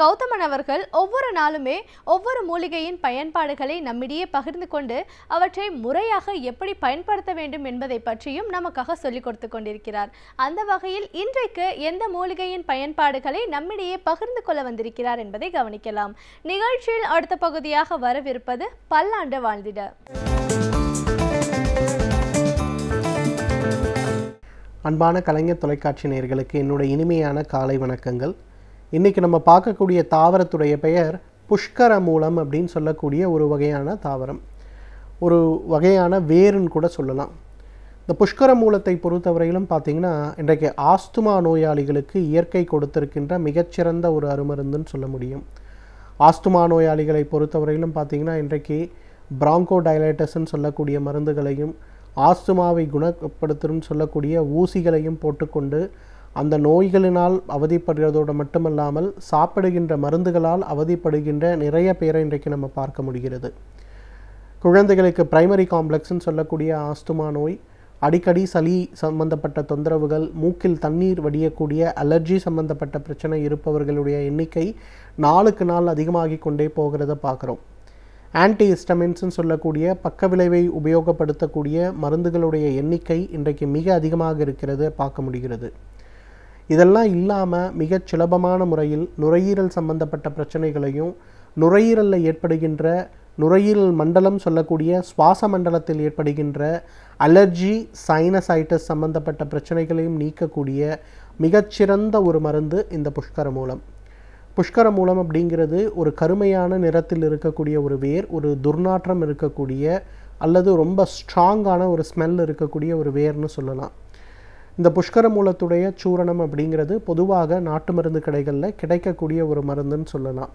கௌதமன் அவர்கள் ஒவ்வொரு நாளுமே ஒவ்வொரு மூலிகையின் பயன்பாடுகளை நம்மிடையே பகிர்ந்து கொண்டு அவற்றை முறையாக எப்படி பயன்படுத்த வேண்டும் என்பதை பற்றியும் நமக்காக சொல்லிக் கொடுத்து கொண்டிருக்கிறார். அந்த வகையில் இன்றைக்கு எந்த மூலிகையின் பயன்பாடுகளை நம்மிடையே பகிர்ந்து கொள்ள வந்திருக்கிறார் என்பதை கவனிக்கலாம். நிகழ்ச்சியில் அடுத்த பகுதியாக வரவிருப்பது பல்லாண்டு வாழ்ந்திட. அன்பான கலைஞர் தொலைக்காட்சி நேயர்களுக்கு என்னுடைய இனிமையான காலை வணக்கங்கள். இன்றைக்கி நம்ம பார்க்கக்கூடிய தாவரத்துடைய பெயர் புஷ்கர மூலம் அப்படின்னு சொல்லக்கூடிய ஒரு வகையான தாவரம், ஒரு வகையான வேருன்னு கூட சொல்லலாம். இந்த புஷ்கர மூலத்தை பொறுத்தவரையிலும் பார்த்திங்கன்னா இன்றைக்கு ஆஸ்துமா நோயாளிகளுக்கு இயற்கை கொடுத்திருக்கின்ற மிகச்சிறந்த ஒரு அருமருந்துன்னு சொல்ல முடியும். ஆஸ்துமா நோயாளிகளை பொறுத்தவரையிலும் பார்த்திங்கன்னா இன்றைக்கு பிராங்கோ டைலைட்டஸ்ன்னு சொல்லக்கூடிய மருந்துகளையும் ஆஸ்துமாவை குணப்படுத்தும் சொல்லக்கூடிய ஊசிகளையும் போட்டுக்கொண்டு அந்த நோய்களினால் அவதிப்படுகிறதோடு மட்டுமல்லாமல் சாப்பிடுகின்ற மருந்துகளால் அவதிப்படுகின்ற நிறைய பேரை இன்றைக்கு நம்ம பார்க்க முடிகிறது. குழந்தைகளுக்கு பிரைமரி காம்ப்ளெக்ஸ்ன்னு சொல்லக்கூடிய ஆஸ்துமா நோய், அடிக்கடி சளி சம்பந்தப்பட்ட தொந்தரவுகள், மூக்கில் தண்ணீர் வடியக்கூடிய அலர்ஜி சம்பந்தப்பட்ட பிரச்சனை இருப்பவர்களுடைய எண்ணிக்கை நாளுக்கு நாள் அதிகமாகி கொண்டே போகிறத பார்க்குறோம். ஆன்டிஹிஸ்டமின்ஸ்ன்னு சொல்லக்கூடிய பக்க விளைவை உபயோகப்படுத்தக்கூடிய மருந்துகளுடைய எண்ணிக்கை இன்றைக்கு மிக அதிகமாக இருக்கிறது பார்க்க முடிகிறது. இதெல்லாம் இல்லாமல் மிகச் சுலபமான முறையில் நுரையீரல் சம்பந்தப்பட்ட பிரச்சனைகளையும் நுரையீரலில் ஏற்படுகின்ற நுரையீரல் மண்டலம் சொல்லக்கூடிய சுவாச மண்டலத்தில் ஏற்படுகின்ற அலர்ஜி சைனசைட்டிஸ் சம்பந்தப்பட்ட பிரச்சனைகளையும் நீக்கக்கூடிய மிகச்சிறந்த ஒரு மருந்து இந்த புஷ்கர மூலம். புஷ்கர மூலம் அப்படிங்கிறது ஒரு கருமையான நிறத்தில் இருக்கக்கூடிய ஒரு வேர், ஒரு துர்நாற்றம் இருக்கக்கூடிய அல்லது ரொம்ப ஸ்ட்ராங்கான ஒரு ஸ்மெல் இருக்கக்கூடிய ஒரு வேர்னு சொல்லலாம். இந்த புஷ்கர மூலத்துடைய சூரணம் அப்படிங்கிறது பொதுவாக நாட்டு மருந்து கடைகளில் கிடைக்கக்கூடிய ஒரு மருந்துன்னு சொல்லலாம்.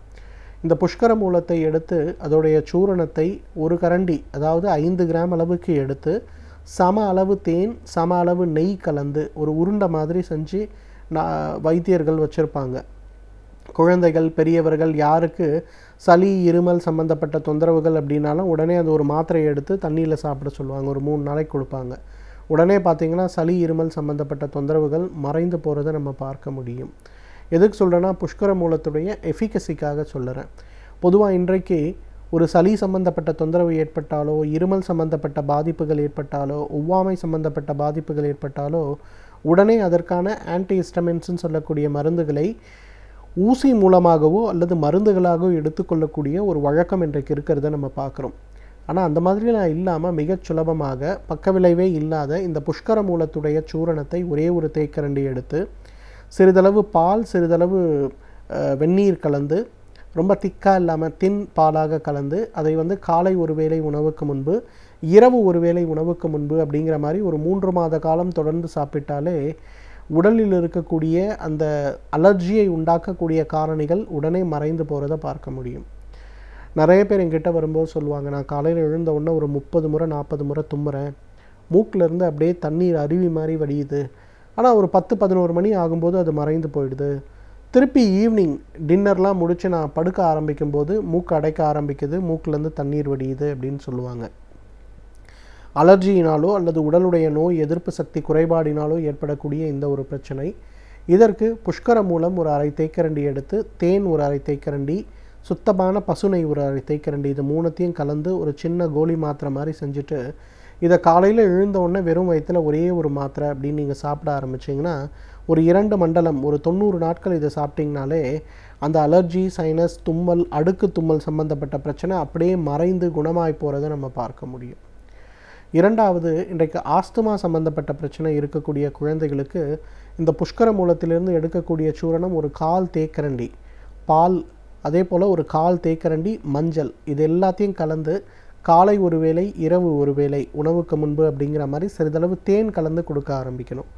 இந்த புஷ்கர மூலத்தை எடுத்து அதோடைய சூரணத்தை ஒரு கரண்டி, அதாவது 5 கிராம் அளவுக்கு எடுத்து சம அளவு தேன் சம அளவு நெய் கலந்து ஒரு உருண்டை மாதிரி செஞ்சு வைத்தியர்கள் வச்சுருப்பாங்க. குழந்தைகள் பெரியவர்கள் யாருக்கு சளி இருமல் சம்மந்தப்பட்ட தொந்தரவுகள் அப்படின்னாலும் உடனே அது ஒரு மாத்திரையை எடுத்து தண்ணியில் சாப்பிட சொல்லுவாங்க. ஒரு 3 நாளைக்கு கொடுப்பாங்க. உடனே பார்த்திங்கன்னா சளி இருமல் சம்மந்தப்பட்ட தொந்தரவுகள் மறைந்து போகிறத நம்ம பார்க்க முடியும். எதுக்கு சொல்கிறேன்னா புஷ்கர மூலத்துடைய எஃபிகசிக்காக சொல்லுறேன். பொதுவாக இன்றைக்கு ஒரு சளி சம்பந்தப்பட்ட தொந்தரவு ஏற்பட்டாலோ, இருமல் சம்பந்தப்பட்ட பாதிப்புகள் ஏற்பட்டாலோ, ஒவ்வாமை சம்பந்தப்பட்ட பாதிப்புகள் ஏற்பட்டாலோ உடனே அதற்கான ஆன்டிஹிஸ்டமின்ஸ்ன்னு சொல்லக்கூடிய மருந்துகளை ஊசி மூலமாகவோ அல்லது மருந்துகளாகவோ எடுத்துக்கொள்ளக்கூடிய ஒரு வழக்கம் இன்றைக்கு இருக்கிறத நம்ம பார்க்குறோம். ஆனால் அந்த மாதிரிலாம் இல்லாமல் மிகச் சுலபமாக பக்க விளைவே இல்லாத இந்த புஷ்கர மூலத்துடைய சூரணத்தை ஒரே ஒரு தேக்கரண்டி எடுத்து சிறிதளவு பால் சிறிதளவு வெந்நீர் கலந்து ரொம்ப திக்காக இல்லாமல் தின் பாலாக கலந்து அதை காலை ஒரு வேளை உணவுக்கு முன்பு இரவு ஒரு வேளை உணவுக்கு முன்பு அப்படிங்கிற மாதிரி ஒரு 3 மாத காலம் தொடர்ந்து சாப்பிட்டாலே உடலில் இருக்கக்கூடிய அந்த அலர்ஜியை உண்டாக்கக்கூடிய காரணிகள் உடனே மறைந்து போகிறத பார்க்க முடியும். நிறைய பேர் என்கிட்ட வரும்போது சொல்லுவாங்க, நான் காலையில் எழுந்த உடனே ஒரு 30 முறை 40 முறை தும்முறேன், மூக்கிலேருந்து அப்படியே தண்ணீர் அருவி மாதிரி வடியுது, ஆனால் ஒரு 10-11 மணி ஆகும்போது அது மறைந்து போயிடுது, திருப்பி ஈவினிங் டின்னர்லாம் முடித்து நான் படுக்க ஆரம்பிக்கும்போது மூக்கு அடைக்க ஆரம்பிக்குது, மூக்கிலேருந்து தண்ணீர் வடியுது அப்படின்னு சொல்லுவாங்க. அலர்ஜியினாலோ அல்லது உடலுடைய நோய் எதிர்ப்பு சக்தி குறைபாடினாலோ ஏற்படக்கூடிய இந்த ஒரு பிரச்சனை. இதற்கு புஷ்கர மூலம் ஒரு 1/2 தேக்கரண்டி எடுத்து தேன் ஒரு 1/2 தேக்கரண்டி, சுத்தமான பசுனை ஒரு 1/2 தேக்கரண்டி, இது 3த்தையும் கலந்து ஒரு சின்ன கோலி மாத்திரை மாதிரி செஞ்சுட்டு இதை காலையில் எழுந்த உடனே வெறும் வயிற்றில் ஒரே ஒரு மாத்திரை அப்படின்னு நீங்கள் சாப்பிட ஆரம்பிச்சிங்கன்னா ஒரு 2 மண்டலம் ஒரு 90 நாட்கள் இதை சாப்பிட்டிங்கனாலே அந்த அலர்ஜி சைனஸ் தும்மல் அடுக்கு தும்மல் சம்பந்தப்பட்ட பிரச்சனை அப்படியே மறைந்து குணமாய் போகிறத நம்ம பார்க்க முடியும். இரண்டாவது, இன்றைக்கு ஆஸ்துமா சம்பந்தப்பட்ட பிரச்சனை இருக்கக்கூடிய குழந்தைகளுக்கு இந்த புஷ்கர மூலத்திலிருந்து எடுக்கக்கூடிய சூரணம் ஒரு 1/4 தேக்கரண்டி பால், அதே போல் ஒரு 1/4 தேக்கரண்டி மஞ்சள், இது எல்லாத்தையும் கலந்து காலை ஒரு வேளை இரவு ஒரு வேளை உணவுக்கு முன்பு அப்படிங்கிற மாதிரி சிறிதளவு தேன் கலந்து கொடுக்க ஆரம்பிக்கணும்.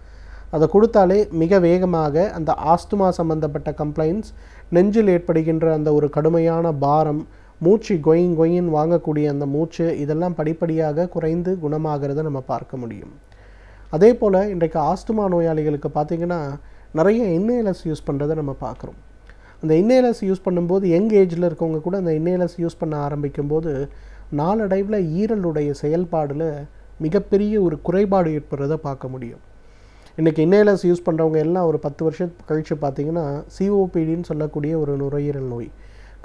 அதை கொடுத்தாலே மிக வேகமாக அந்த ஆஸ்துமா சம்பந்தப்பட்ட கம்ப்ளைண்ட்ஸ், நெஞ்சில் ஏற்படுகின்ற அந்த ஒரு கடுமையான பாரம், மூச்சு கொயின் வாங்கக்கூடிய அந்த மூச்சு, இதெல்லாம் படிப்படியாக குறைந்து குணமாகிறத நம்ம பார்க்க முடியும். அதே போல் இன்றைக்கு ஆஸ்துமா நோயாளிகளுக்கு பார்த்திங்கன்னா நிறைய இன்ஹேலர்ஸ் யூஸ் பண்ணுறதை நம்ம பார்க்குறோம். அந்த இன்ஹேலர்ஸ் யூஸ் பண்ணும்போது யங் ஏஜில் இருக்கவங்க கூட அந்த இன்ஹேலர்ஸ் யூஸ் பண்ண ஆரம்பிக்கும்போது நாளடைவில் ஈரலுடைய செயல்பாடில் மிகப்பெரிய ஒரு குறைபாடு ஏற்படுறதை பார்க்க முடியும். இன்றைக்கி இன்னேலர்ஸ் யூஸ் பண்ணுறவங்க எல்லாம் ஒரு 10 வருஷம் கழித்து பார்த்திங்கன்னா சிஓபிடின்னு சொல்லக்கூடிய ஒரு நுரையீரல் நோய்,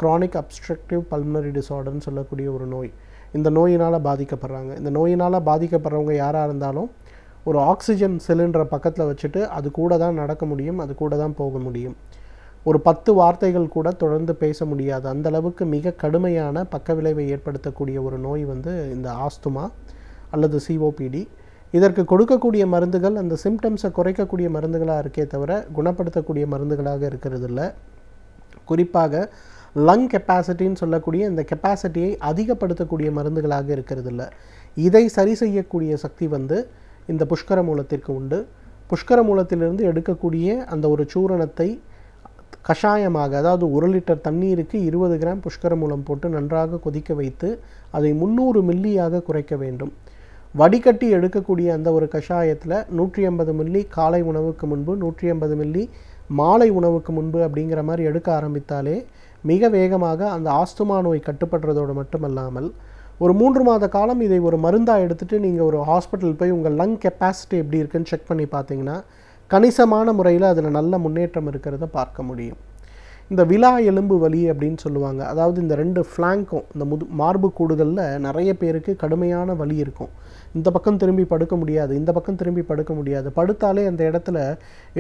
க்ரானிக் அப்ஸ்ட்ரக்டிவ் பல்மனரி டிஸார்டர்னு சொல்லக்கூடிய ஒரு நோய், இந்த நோயினால் பாதிக்கப்படுறாங்க. இந்த நோயினால் பாதிக்கப்படுறவங்க யாராக இருந்தாலும் ஒரு ஆக்சிஜன் சிலிண்டரை பக்கத்தில் வச்சுட்டு அது கூட தான் நடக்க முடியும், அது கூட தான் போக முடியும். ஒரு 10 வார்த்தைகள் கூட தொடர்ந்து பேச முடியாது. அந்தளவுக்கு மிக கடுமையான பக்க விளைவை ஏற்படுத்தக்கூடிய ஒரு நோய் வந்து இந்த ஆஸ்துமா அல்லது சிஓபிடி. இதற்கு கொடுக்கக்கூடிய மருந்துகள் அந்த சிம்டம்ஸை குறைக்கக்கூடிய மருந்துகளாக இருக்கே தவிர குணப்படுத்தக்கூடிய மருந்துகளாக இருக்கிறது இல்லை. குறிப்பாக லங் கெப்பாசிட்டின்னு சொல்லக்கூடிய இந்த கெப்பாசிட்டியை அதிகப்படுத்தக்கூடிய மருந்துகளாக இருக்கிறது இல்லை. இதை சரி செய்யக்கூடிய சக்தி வந்து இந்த புஷ்கர மூலத்திற்கு உண்டு. புஷ்கர மூலத்திலிருந்து எடுக்கக்கூடிய அந்த ஒரு சூரணத்தை கஷாயமாக, அதாவது 1 லிட்டர் தண்ணீருக்கு 20 கிராம் புஷ்கர மூலம் போட்டு நன்றாக கொதிக்க வைத்து அதை 300 மில்லியாக குறைக்க வேண்டும். வடிகட்டி எடுக்கக்கூடிய அந்த ஒரு கஷாயத்தில் 150 மில்லி காலை உணவுக்கு முன்பு, 150 மில்லி மாலை உணவுக்கு முன்பு அப்படிங்கிற மாதிரி எடுக்க ஆரம்பித்தாலே மிக வேகமாக அந்த ஆஸ்துமா நோய் கட்டுப்படுறதோடு மட்டுமல்லாமல் ஒரு 3 மாத காலம் இதை ஒரு மருந்தாக எடுத்துகிட்டு நீங்கள் ஒரு ஹாஸ்பிட்டல் போய் உங்கள் லங் கெப்பாசிட்டி எப்படி இருக்குன்னு செக் பண்ணி பார்த்தீங்கன்னா கணிசமான முறையில் அதில் நல்ல முன்னேற்றம் இருக்கிறத பார்க்க முடியும். இந்த விலா எலும்பு வலி அப்படின்னு சொல்லுவாங்க. அதாவது இந்த 2 ஃப்ளாங்க்கும், இந்த மார்பு கூடுகளில் நிறைய பேருக்கு கடுமையான வலி இருக்கும். இந்த பக்கம் திரும்பி படுக்க முடியாது, இந்த பக்கம் திரும்பி படுக்க முடியாது. படுத்தாலே அந்த இடத்துல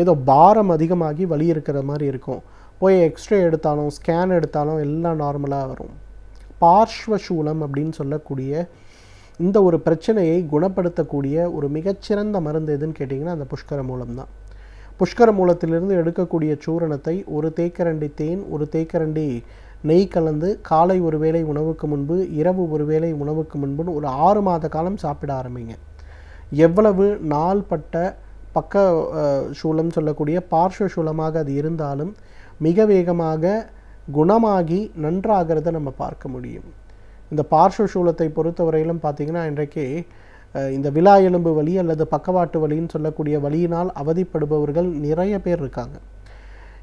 ஏதோ பாரம் அதிகமாகி வலி இருக்கிற மாதிரி இருக்கும். போய் எக்ஸ்ரே எடுத்தாலும் ஸ்கேன் எடுத்தாலும் எல்லாம் நார்மலாக வரும். பார்ஷ்வசூலம் அப்படின்னு சொல்லக்கூடிய இந்த ஒரு பிரச்சனையை குணப்படுத்தக்கூடிய ஒரு மிகச்சிறந்த மருந்து எதுன்னு கேட்டிங்கன்னா அந்த புஷ்கர மூலம் தான். புஷ்கர மூலத்திலிருந்து எடுக்கக்கூடிய சூரணத்தை 1 தேக்கரண்டி தேன், 1 தேக்கரண்டி நெய் கலந்து காலை ஒரு வேளை உணவுக்கு முன்பு, இரவு ஒரு வேளை உணவுக்கு முன்புன்னு ஒரு 6 மாத காலம் சாப்பிட ஆரம்பிங்க. எவ்வளவு நாள்பட்ட பக்க சூலம் சொல்லக்கூடிய பார்ஷ்வ சூலமாக அது இருந்தாலும் மிக வேகமாக குணமாகி நன்றாகிறத நம்ம பார்க்க முடியும். இந்த பார்ஷ்வ சூலத்தை பொறுத்தவரையிலும் பார்த்திங்கன்னா இன்றைக்கு இந்த விலா எலும்பு வலி அல்லது பக்கவாட்டு வலின்னு சொல்லக்கூடிய வலியினால் அவதிப்படுபவர்கள் நிறைய பேர் இருக்காங்க.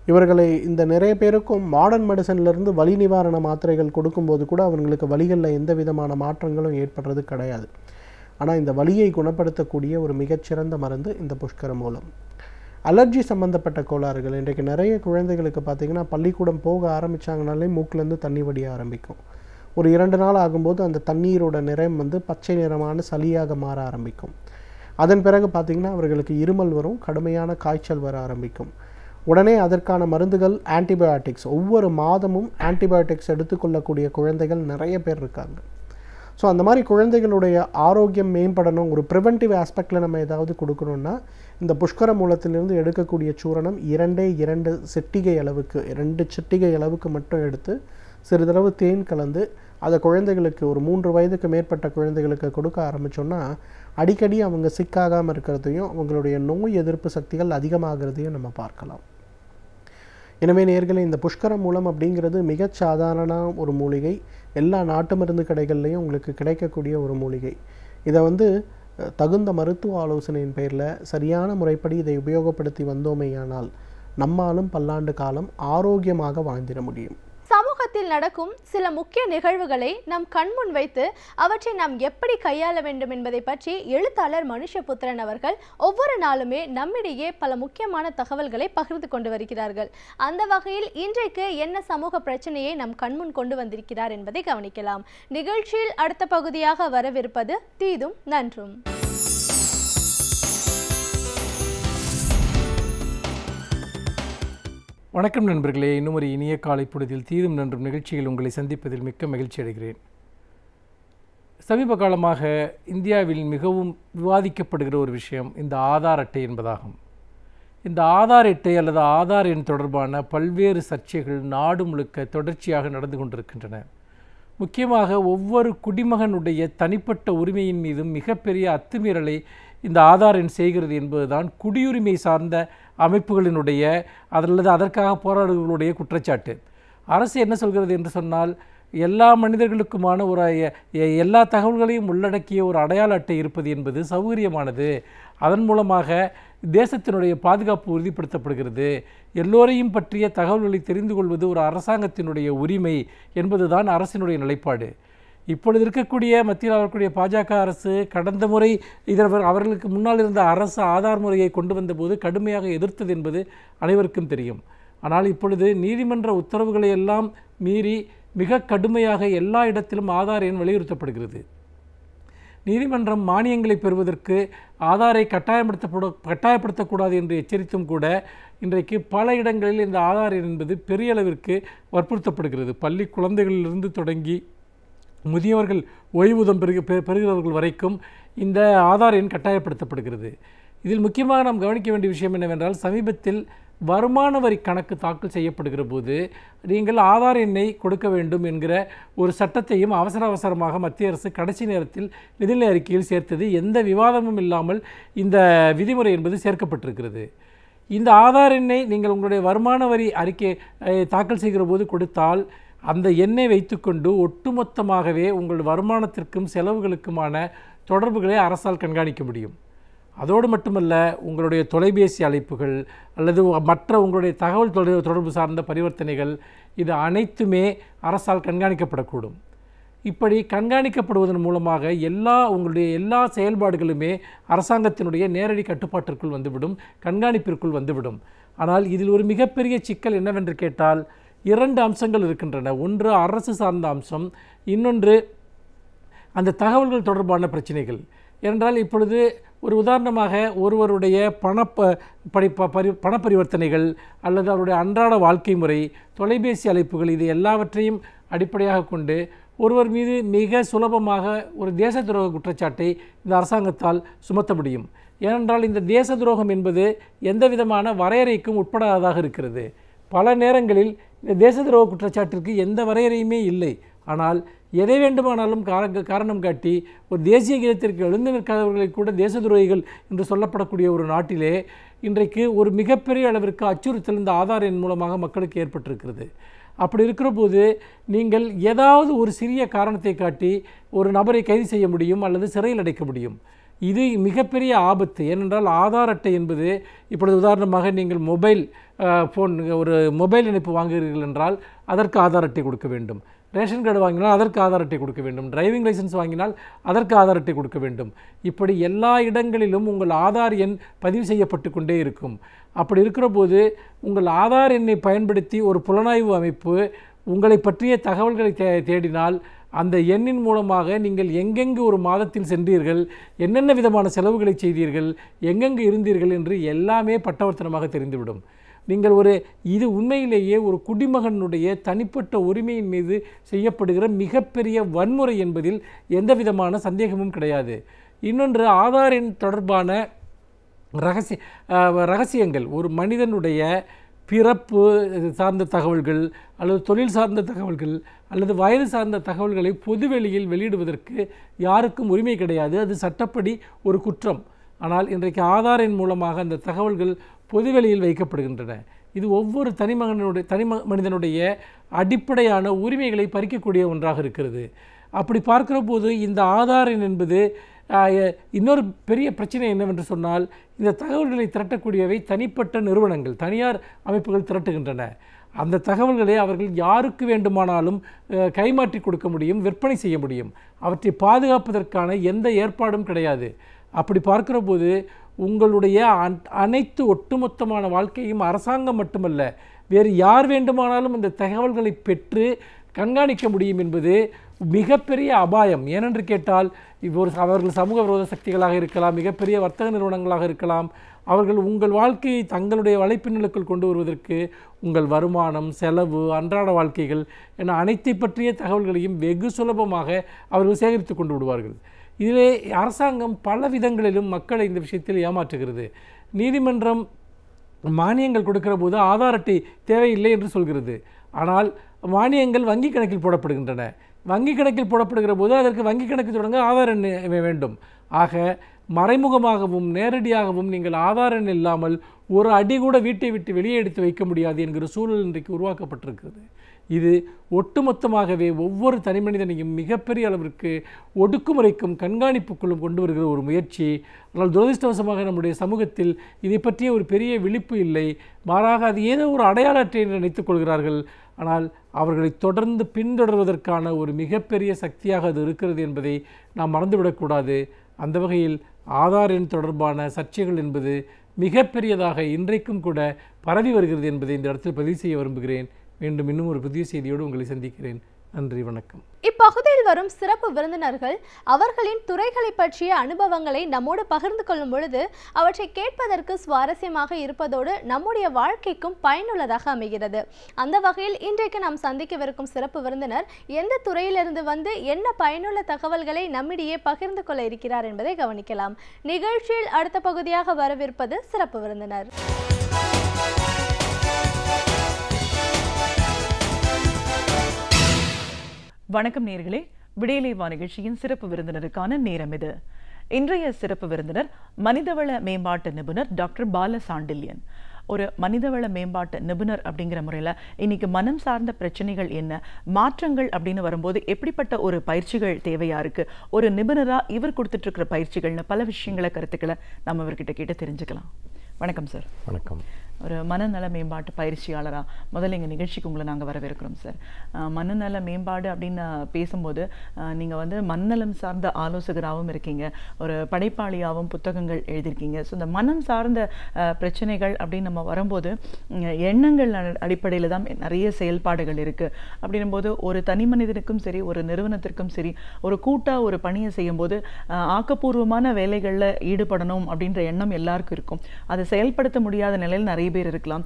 இவர்களை இந்த நிறைய பேருக்கும் மாடர்ன் மெடிசன்லேருந்து வலி நிவாரண மாத்திரைகள் கொடுக்கும்போது கூட அவங்களுக்கு வலிகளில் எந்த விதமான மாற்றங்களும் ஏற்படுறது கிடையாது. ஆனால் இந்த வலியை குணப்படுத்தக்கூடிய ஒரு மிகச்சிறந்த மருந்து இந்த புஷ்கர மூலம். அலர்ஜி சம்மந்தப்பட்ட கோளாறுகள் இன்றைக்கு நிறைய குழந்தைகளுக்கு பார்த்திங்கன்னா பள்ளிக்கூடம் போக ஆரம்பித்தாங்கனாலே மூக்கிலேருந்து தண்ணி வடிய ஆரம்பிக்கும். ஒரு 2 நாள் ஆகும்போது அந்த தண்ணீரோட நிறம் வந்து பச்சை நிறமான சளியாக மாற ஆரம்பிக்கும். அதன் பிறகு பார்த்திங்கன்னா அவர்களுக்கு இருமல் வரும், கடுமையான காய்ச்சல் வர ஆரம்பிக்கும். உடனே அதற்கான மருந்துகள் ஆன்டிபயோட்டிக்ஸ், ஒவ்வொரு மாதமும் ஆன்டிபயோட்டிக்ஸ் எடுத்துக்கொள்ளக்கூடிய குழந்தைகள் நிறைய பேர் இருக்காங்க. ஸோ அந்த மாதிரி குழந்தைகளுடைய ஆரோக்கியம் மேம்படணும், ஒரு ப்ரிவென்டிவ் ஆஸ்பெக்டில் நம்ம ஏதாவது கொடுக்கணுன்னா இந்த புஷ்கர மூலத்திலிருந்து எடுக்கக்கூடிய சூரணம் 2 சிட்டிகை அளவுக்கு, 2 சிட்டிகை அளவுக்கு மட்டும் எடுத்து சிறிதளவு தேன் கலந்து அதை குழந்தைகளுக்கு ஒரு 3 வயதுக்கு மேற்பட்ட குழந்தைகளுக்கு கொடுக்க ஆரம்பித்தோன்னா அடிக்கடி அவங்க சிக்காகாமல் இருக்கிறதையும் அவங்களுடைய நோய் எதிர்ப்பு சக்திகள் அதிகமாகிறதையும் நம்ம பார்க்கலாம். எனவே நேயர்களே, இந்த புஷ்கர மூலம் அப்படிங்கிறது மிகச் சாதாரண ஒரு மூலிகை. எல்லா நாட்டு மருந்து கடைகள்லையும் உங்களுக்கு கிடைக்கக்கூடிய ஒரு மூலிகை. இதை வந்து தகுந்த மருத்துவ ஆலோசனையின் பெயரில் சரியான முறைப்படி இதை உபயோகப்படுத்தி வந்தோமேயானால் நம்மாலும் பல்லாண்டு காலம் ஆரோக்கியமாக வாழ்ந்திட முடியும். சமூகத்தில் நடக்கும் சில முக்கிய நிகழ்வுகளை நம் கண்முன் வைத்து அவற்றை நாம் எப்படி கையாள வேண்டும் என்பதை பற்றி எழுத்தாளர் மனுஷபுத்திரன் அவர்கள் ஒவ்வொரு நாளுமே நம்மிடையே பல முக்கியமான தகவல்களை பகிர்ந்து கொண்டு வருகிறார்கள். அந்த வகையில் இன்றைக்கு என்ன சமூக பிரச்சனையை நம் கண்முன் கொண்டு வந்திருக்கிறார் என்பதை கவனிக்கலாம். நிகழ்ச்சியில் அடுத்த பகுதியாக வரவிருப்பது தீதும் நன்றும். வணக்கம் நண்பர்களே, இன்னும் ஒரு இனிய காலை பொழுதில் தீதும் நன்றும் நிகழ்ச்சியில் உங்களை சந்திப்பதில் மிக்க மகிழ்ச்சி அடைகிறேன். சமீப காலமாக இந்தியாவில் மிகவும் விவாதிக்கப்படுகிற ஒரு விஷயம் இந்த ஆதார் அட்டை என்பதாகும். இந்த ஆதார் அட்டை அல்லது ஆதார் எண் தொடர்பான பல்வேறு சர்ச்சைகள் நாடு முழுக்க தொடர்ச்சியாக நடந்து கொண்டிருக்கின்றன. முக்கியமாக ஒவ்வொரு குடிமகனுடைய தனிப்பட்ட உரிமையின் மீதும் மிகப்பெரிய அத்துமீறலை இந்த ஆதார் எண் செய்கிறது என்பதுதான் குடியுரிமை சார்ந்த அமைப்புகளினுடைய அல்லது அதற்காக போராடுகளுடைய குற்றச்சாட்டு. அரசு என்ன சொல்கிறது என்று சொன்னால், எல்லா மனிதர்களுக்குமான ஒரு எல்லா தகவல்களையும் உள்ளடக்கிய ஒரு அடையாள அட்டை இருப்பது என்பது சௌகரியமானது, அதன் மூலமாக தேசத்தினுடைய பாதுகாப்பு உறுதிப்படுத்தப்படுகிறது, எல்லோரையும் பற்றிய தகவல்களை தெரிந்து கொள்வது ஒரு அரசாங்கத்தினுடைய உரிமை என்பதுதான் அரசினுடைய நிலைப்பாடு. இப்பொழுது இருக்கக்கூடிய மத்தியில் வரக்கூடிய பாஜக அரசு கடந்த முறை அவர்களுக்கு முன்னால் இருந்த அரசு ஆதார் முறையை கொண்டு வந்தபோது கடுமையாக எதிர்த்தது என்பது அனைவருக்கும் தெரியும். ஆனால் இப்பொழுது நீதிமன்ற உத்தரவுகளை எல்லாம் மீறி மிக கடுமையாக எல்லா இடத்திலும் ஆதார் எண் வலியுறுத்தப்படுகிறது. நீதிமன்றம் மானியங்களை பெறுவதற்கு ஆதாரை கட்டாயப்படுத்தக்கூடாது என்று எச்சரித்தும் கூட இன்றைக்கு பல இடங்களில் இந்த ஆதார் எண் என்பது பெரிய அளவிற்கு வற்புறுத்தப்படுகிறது. பள்ளி குழந்தைகளிலிருந்து தொடங்கி முதியவர்கள் ஓய்வூதியம் பெறுகிறவர்கள் வரைக்கும் இந்த ஆதார் எண் கட்டாயப்படுத்தப்படுகிறது. இதில் முக்கியமாக நாம் கவனிக்க வேண்டிய விஷயம் என்னவென்றால், சமீபத்தில் வருமான வரி கணக்கு தாக்கல் செய்யப்படுகிற போது நீங்கள் ஆதார் எண்ணை கொடுக்க வேண்டும் என்கிற ஒரு சட்டத்தையும் அவசரமாக மத்திய அரசு கடைசி நேரத்தில் நிதிநிலை அறிக்கையில் சேர்த்தது. எந்த விவாதமும் இல்லாமல் இந்த விதிமுறை என்பது சேர்க்கப்பட்டிருக்கிறது. இந்த ஆதார் எண்ணை நீங்கள் உங்களுடைய வருமான வரி அறிக்கை தாக்கல் செய்கிற போது கொடுத்தால் அந்த எண்ணை வைத்துக்கொண்டு ஒட்டுமொத்தமாகவே உங்கள் வருமானத்திற்கும் செலவுகளுக்குமான தொடர்புகளை அரசால் கண்காணிக்க முடியும். அதோடு மட்டுமல்ல, உங்களுடைய தொலைபேசி அழைப்புகள் அல்லது மற்ற உங்களுடைய தகவல் தொடர்பு சார்ந்த பரிவர்த்தனைகள் இது அனைத்துமே அரசால் கண்காணிக்கப்படக்கூடும். இப்படி கண்காணிக்கப்படுவதன் மூலமாக உங்களுடைய எல்லா செயல்பாடுகளுமே அரசாங்கத்தினுடைய நேரடி கட்டுப்பாட்டிற்குள் வந்துவிடும், கண்காணிப்பிற்குள் வந்துவிடும். ஆனால் இதில் ஒரு மிகப்பெரிய சிக்கல் என்னவென்று கேட்டால், 2 அம்சங்கள் இருக்கின்றன. ஒன்று அரசு சார்ந்த அம்சம், இன்னொன்று அந்த தகவல்கள் தொடர்பான பிரச்சனைகள். ஏனென்றால் இப்பொழுது ஒரு உதாரணமாக ஒருவருடைய பண பரிவர்த்தனைகள் அல்லது அவருடைய அன்றாட வாழ்க்கை முறை, தொலைபேசி அழைப்புகள், இது எல்லாவற்றையும் அடிப்படையாக கொண்டு ஒருவர் மீது மிக சுலபமாக ஒரு தேச துரோக குற்றச்சாட்டை இந்த அரசாங்கத்தால் சுமத்த முடியும். ஏனென்றால் இந்த தேச துரோகம் என்பது எந்த விதமான வரையறைக்கும் உட்படாததாக இருக்கிறது. பல நேரங்களில் இந்த தேச துரோக குற்றச்சாட்டிற்கு எந்த வரையறையுமே இல்லை. ஆனால் எதை வேண்டுமானாலும் காரணம் காட்டி ஒரு தேசிய கீதத்திற்கு எழுந்து நிற்காதவர்களை கூட தேச துரோகிகள் என்று சொல்லப்படக்கூடிய ஒரு நாட்டிலே இன்றைக்கு ஒரு மிகப்பெரிய அளவிற்கு அச்சுறுத்தல் இந்த ஆதார் எண் மூலமாக மக்களுக்கு ஏற்பட்டிருக்கிறது. அப்படி இருக்கிற போது நீங்கள் ஏதாவது ஒரு சிறிய காரணத்தை காட்டி ஒரு நபரை கைது செய்ய முடியும் அல்லது சிறையில் அடைக்க முடியும். இது மிகப்பெரிய ஆபத்து. ஏனென்றால் ஆதார் அட்டை என்பது இப்பொழுது உதாரணமாக நீங்கள் ஒரு மொபைல் இணைப்பு வாங்குகிறீர்கள் என்றால் அதற்கு ஆதார் அட்டை கொடுக்க வேண்டும். ரேஷன் கார்டு வாங்கினால் அதற்கு ஆதார் அட்டை கொடுக்க வேண்டும். டிரைவிங் லைசன்ஸ் வாங்கினால் அதற்கு ஆதார் அட்டை கொடுக்க வேண்டும். இப்படி எல்லா இடங்களிலும் உங்கள் ஆதார் எண் பதிவு செய்யப்பட்டு கொண்டே இருக்கும். அப்படி இருக்கிற போது உங்கள் ஆதார் எண்ணை பயன்படுத்தி ஒரு புலனாய்வு அமைப்பு உங்களை பற்றிய தகவல்களை தேடினால் அந்த எண்ணின் மூலமாக நீங்கள் எங்கெங்கு ஒரு மாதத்தில் சென்றீர்கள், என்னென்ன விதமான செலவுகளை செய்தீர்கள், எங்கெங்கு இருந்தீர்கள் என்று எல்லாமே பட்டவர்த்தனமாக தெரிந்துவிடும். நீங்கள் இது உண்மையிலேயே ஒரு குடிமகனுடைய தனிப்பட்ட உரிமையின் மீது செய்யப்படுகிற மிகப்பெரிய வன்முறை என்பதில் எந்த விதமான சந்தேகமும் கிடையாது. இன்னொன்று, ஆதார் எண் தொடர்பான ரகசியங்கள், ஒரு மனிதனுடைய பிறப்பு சார்ந்த தகவல்கள் அல்லது தொழில் சார்ந்த தகவல்கள் அல்லது வயது சார்ந்த தகவல்களை பொதுவெளியில் வெளியிடுவதற்கு யாருக்கும் உரிமை கிடையாது. அது சட்டப்படி ஒரு குற்றம். ஆனால் இன்றைக்கு ஆதார் எண் மூலமாக அந்த தகவல்கள் பொதுவெளியில் வைக்கப்படுகின்றன. இது ஒவ்வொரு தனி மனிதனுடைய அடிப்படையான உரிமைகளை பறிக்கக்கூடிய ஒன்றாக இருக்கிறது. அப்படி பார்க்கிற போது இந்த ஆதார் எண் என்பது இன்னொரு பெரிய பிரச்சனை என்னவென்று சொன்னால், இந்த தகவல்களை திரட்டக்கூடியவை தனிப்பட்ட நிறுவனங்கள், தனியார் அமைப்புகள் திரட்டுகின்றன. அந்த தகவல்களை அவர்கள் யாருக்கு வேண்டுமானாலும் கைமாற்றி கொடுக்க முடியும், விற்பனை செய்ய முடியும். அவற்றை பாதுகாப்பதற்கான எந்த ஏற்பாடும் கிடையாது. அப்படி பார்க்கிற போது உங்களுடைய அனைத்து ஒட்டுமொத்தமான வாழ்க்கையும் அரசாங்கம் மட்டுமல்ல, வேறு யார் வேண்டுமானாலும் இந்த தகவல்களை பெற்று கண்காணிக்க முடியும் என்பது மிகப்பெரிய அபாயம். ஏனென்று கேட்டால், அவர்கள் சமூக விரோத சக்திகளாக இருக்கலாம், மிகப்பெரிய வர்த்தக நிறுவனங்களாக இருக்கலாம். அவர்கள் உங்கள் வாழ்க்கையை தங்களுடைய வலைப்பின்னலுக்குள் கொண்டு வருவதற்கு உங்கள் வருமானம், செலவு, அன்றாட வாழ்க்கைகள் என அனைத்தை பற்றிய தகவல்களையும் வெகு சுலபமாக அவர்கள் சேகரித்து கொண்டு விடுவார்கள். இதிலே அரசாங்கம் பல விதங்களிலும் மக்களை இந்த விஷயத்தில் ஏமாற்றுகிறது. நீதிமன்றம் மானியங்கள் கொடுக்கிற போது ஆதார் அட்டை தேவையில்லை என்று சொல்கிறது. ஆனால் மானியங்கள் வங்கி கணக்கில் போடப்படுகின்றன. வங்கி கணக்கில் போடப்படுகிற போது அதற்கு வங்கி கணக்கு தொடங்க ஆதார் எண் வேண்டும். ஆக மறைமுகமாகவும் நேரடியாகவும் நீங்கள் ஆதார் எண் இல்லாமல் ஒரு அடி கூட வீட்டை விட்டு வெளியே எடுத்து வைக்க முடியாது என்கிற சூழல் இன்றைக்கு உருவாக்கப்பட்டிருக்கிறது. இது ஒட்டுமொத்தமாகவே ஒவ்வொரு தனிமனிதனையும் மிகப்பெரிய அளவிற்கு ஒடுக்குமுறைக்கும் கண்காணிப்புக்குள்ளும் கொண்டு வருகிற ஒரு முயற்சி. ஆனால் துரதிர்ஷ்டவசமாக நம்முடைய சமூகத்தில் இதை பற்றிய ஒரு பெரிய விழிப்பு இல்லை. மாறாக அது ஏதோ ஒரு அடையாள அட்டை என்று நினைத்துக் கொள்கிறார்கள். ஆனால் அவர்களை தொடர்ந்து பின்தொடர்வதற்கான ஒரு மிகப்பெரிய சக்தியாக அது இருக்கிறது என்பதை நாம் மறந்துவிடக்கூடாது. அந்த வகையில் ஆதார் எண் தொடர்பான சர்ச்சைகள் என்பது மிகப்பெரியதாக இன்றைக்கும் கூட பரவி வருகிறது என்பதை இந்த இடத்தில் பதிவு செய்ய விரும்புகிறேன். மீண்டும் இன்னும் ஒரு புதிய செய்தியோடு உங்களை சந்திக்கிறேன். நன்றி, வணக்கம். இப்பகுதியில் வரும் சிறப்பு விருந்தினர்கள் அவர்களின் துறைகளை பற்றிய அனுபவங்களை நம்மோடு பகிர்ந்து கொள்ளும் பொழுது அவற்றை கேட்பதற்கு சுவாரஸ்யமாக இருப்பதோடு நம்முடைய வாழ்க்கைக்கும் பயனுள்ளதாக அமைகிறது. அந்த வகையில் இன்றைக்கு நாம் சந்திக்கவிருக்கும் சிறப்பு விருந்தினர் எந்த துறையிலிருந்து வந்து என்ன பயனுள்ள தகவல்களை நம்மிடையே பகிர்ந்து கொள்ள இருக்கிறார் என்பதை கவனிக்கலாம். நிகழ்ச்சியில் அடுத்த பகுதியாக வரவிருப்பது சிறப்பு விருந்தினர். வணக்கம் நேயர்களே, விடியலை வா நிகழ்ச்சியின் சிறப்பு விருந்தினருக்கான நேரம் இது. இன்றைய சிறப்பு விருந்தினர் மனிதவள மேம்பாட்டு நிபுணர் டாக்டர் பால சாண்டில்யன். ஒரு மனிதவள மேம்பாட்டு நிபுணர் அப்படிங்கிற முறையில் இன்னைக்கு மனம் சார்ந்த பிரச்சனைகள் என்ன, மாற்றங்கள் அப்படின்னு வரும்போது எப்படிப்பட்ட ஒரு பயிற்சிகள் தேவையா இருக்கு, ஒரு நிபுணராக இவர் கொடுத்துட்டு இருக்கிற பயிற்சிகள்னு பல விஷயங்களை கருத்துக்களை நம்ம இவர்கிட்ட கேட்டு தெரிஞ்சுக்கலாம். வணக்கம் சார். வணக்கம். ஒரு மனநல மேம்பாட்டு பயிற்சியாளராக முதல்ல எங்கள் நிகழ்ச்சிக்கு உங்களை நாங்கள் வரவேற்கிறோம் சார். மனநல மேம்பாடு அப்படின்னு பேசும்போது நீங்கள் வந்து மனநலம் சார்ந்த ஆலோசகராகவும் இருக்கீங்க, ஒரு படைப்பாளியாகவும் புத்தகங்கள் எழுதியிருக்கீங்க. ஸோ இந்த மனம் சார்ந்த பிரச்சனைகள் அப்படின்னு நம்ம வரும்போது எண்ணங்கள் அடிப்படையில் தான் நிறைய செயல்பாடுகள் இருக்குது. அப்படின்னும்போது ஒரு தனி மனிதனுக்கும் சரி, ஒரு நிறுவனத்திற்கும் சரி, ஒரு கூட்டாக ஒரு பணியை செய்யும்போது ஆக்கப்பூர்வமான வேலைகளில் ஈடுபடணும் அப்படின்ற எண்ணம் எல்லாருக்கும் இருக்கும். அதை செயல்படுத்த முடியாத நிலையில் நிறைய பேர் இருக்கலாம்.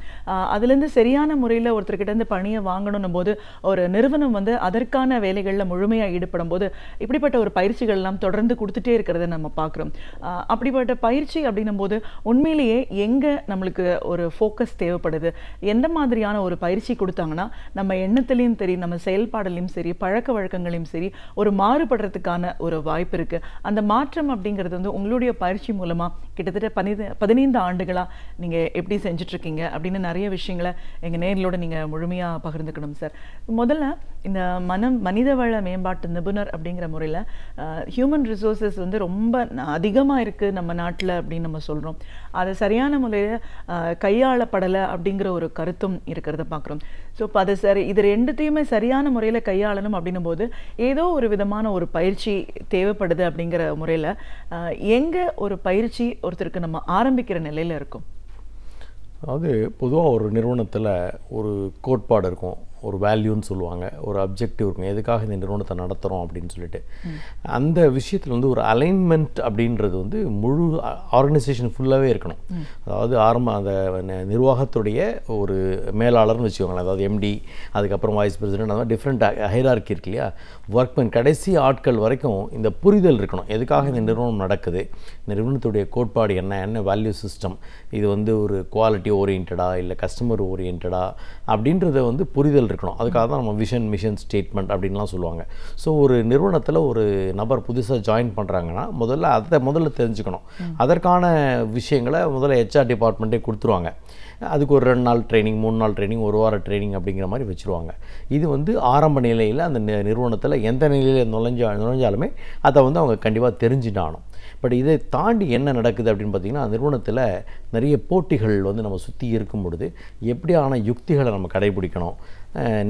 அதுலேருந்து சரியான முறையில் ஒருத்தர்கிட்ட இருந்து பணியை வாங்கணும் போது ஒரு நிறுவனம் வந்து அதற்கான வேலைகளில் முழுமையாக ஈடுபடும் போது இப்படிப்பட்ட ஒரு பயிற்சிகள் எல்லாம் தொடர்ந்து கொடுத்துட்டே இருக்கிறத நம்ம பார்க்குறோம். அப்படிப்பட்ட பயிற்சி அப்படின்னும் போது உண்மையிலேயே எங்கே நம்மளுக்கு ஒரு ஃபோக்கஸ் தேவைப்படுது, எந்த மாதிரியான ஒரு பயிற்சி கொடுத்தாங்கன்னா நம்ம எண்ணத்துலையும் சரி, நம்ம செயல்பாடுலையும் சரி, பழக்க வழக்கங்களையும் சரி ஒரு மாறுபடுறதுக்கான ஒரு வாய்ப்பு இருக்கு. அந்த மாற்றம் அப்படிங்கிறது வந்து உங்களுடைய பயிற்சி மூலமா கிட்டத்தட்ட 15 ஆண்டுகளா நீங்க எப்படி செஞ்சுட்டு இருக்கீங்க அப்படின்னு நிறைய விஷயங்களை எங்க நேர்களோட நீங்க முழுமையா பகிர்ந்துக்கணும் சார். முதல்ல இந்த மனிதவள மேம்பாட்டு நிபுணர் அப்படிங்கிற முறையில் ஹியூமன் ரிசோர்ஸஸ் வந்து ரொம்ப அதிகமாக இருக்குது நம்ம நாட்டில் அப்படின்னு நம்ம சொல்கிறோம். அதை சரியான முறையில் கையாளப்படலை அப்படிங்கிற ஒரு கருத்தும் இருக்கிறத பார்க்குறோம். ஸோ இப்போ அதை இது ரெண்டுத்தையுமே சரியான முறையில் கையாளணும் அப்படின்னும் போது ஏதோ ஒரு விதமான ஒரு பயிற்சி தேவைப்படுது அப்படிங்கிற முறையில் எங்கே ஒரு பயிற்சி ஒருத்தருக்கு நம்ம ஆரம்பிக்கிற நிலையில் இருக்கும்? அதாவது பொதுவாக ஒரு நிறுவனத்தில் ஒரு கோட்பாடு இருக்கும், ஒரு வேல்யூன்னு சொல்லுவாங்க, ஒரு அப்ஜெக்டிவ் இருக்கும், எதுக்காக இந்த நிறுவனத்தை நடத்துகிறோம் அப்படின்னு சொல்லிட்டு. அந்த விஷயத்தில் வந்து ஒரு அலைன்மெண்ட் அப்படின்றது வந்து முழு ஆர்கனைசேஷன் ஃபுல்லாகவே இருக்கணும். அதாவது அந்த நிர்வாகத்துடைய ஒரு மேலாளர்னு வச்சுக்கோங்களேன், அதாவது எம்டி, அதுக்கப்புறம் வைஸ் பிரசிடென்ட், அந்த டிஃப்ரெண்ட் ஹைரார்கி இருக்கு இல்லையா, ஒர்க்மேன் கடைசி ஆட்கள் வரைக்கும் இந்த புரிதல் இருக்கணும். எதுக்காக இந்த நிறுவனம் நடக்குது, இந்த நிறுவனத்துடைய கோட்பாடு என்ன வேல்யூ சிஸ்டம், இது வந்து ஒரு குவாலிட்டி ஓரியன்டா இல்லை கஸ்டமர் ஓரியன்டா அப்படின்றத வந்து புரிதல் இருக்கணும். அதுக்காக தான் நம்ம விஷன், மிஷன், ஸ்டேட்மெண்ட் அப்படின்லாம் சொல்லுவாங்க. ஸோ ஒரு நிறுவனத்தில் ஒரு நபர் புதுசாக ஜாயின் பண்ணுறாங்கன்னா முதல்ல தெரிஞ்சுக்கணும். அதற்கான விஷயங்களை முதல்ல HR டிபார்ட்மெண்ட்டே கொடுத்துருவாங்க. அதுக்கு ஒரு 2 நாள் ட்ரைனிங், 3 நாள் ட்ரைனிங், 1 வார ட்ரைனிங் அப்படிங்கிற மாதிரி வச்சுருவாங்க. இது வந்து ஆரம்ப நிலையில் அந்த நிறுவனத்தில் எந்த நிலையில் நுழைஞ்சாலுமே அதை வந்து அவங்க கண்டிப்பாக தெரிஞ்சுட்டாகணும். பட் இதை தாண்டி என்ன நடக்குது அப்படின்னு பார்த்திங்கன்னா, நிறுவனத்தில் நிறைய போட்டிகள் வந்து நம்ம சுற்றி இருக்கும் பொழுது எப்படியான யுக்திகளை நம்ம கடைபிடிக்கணும்,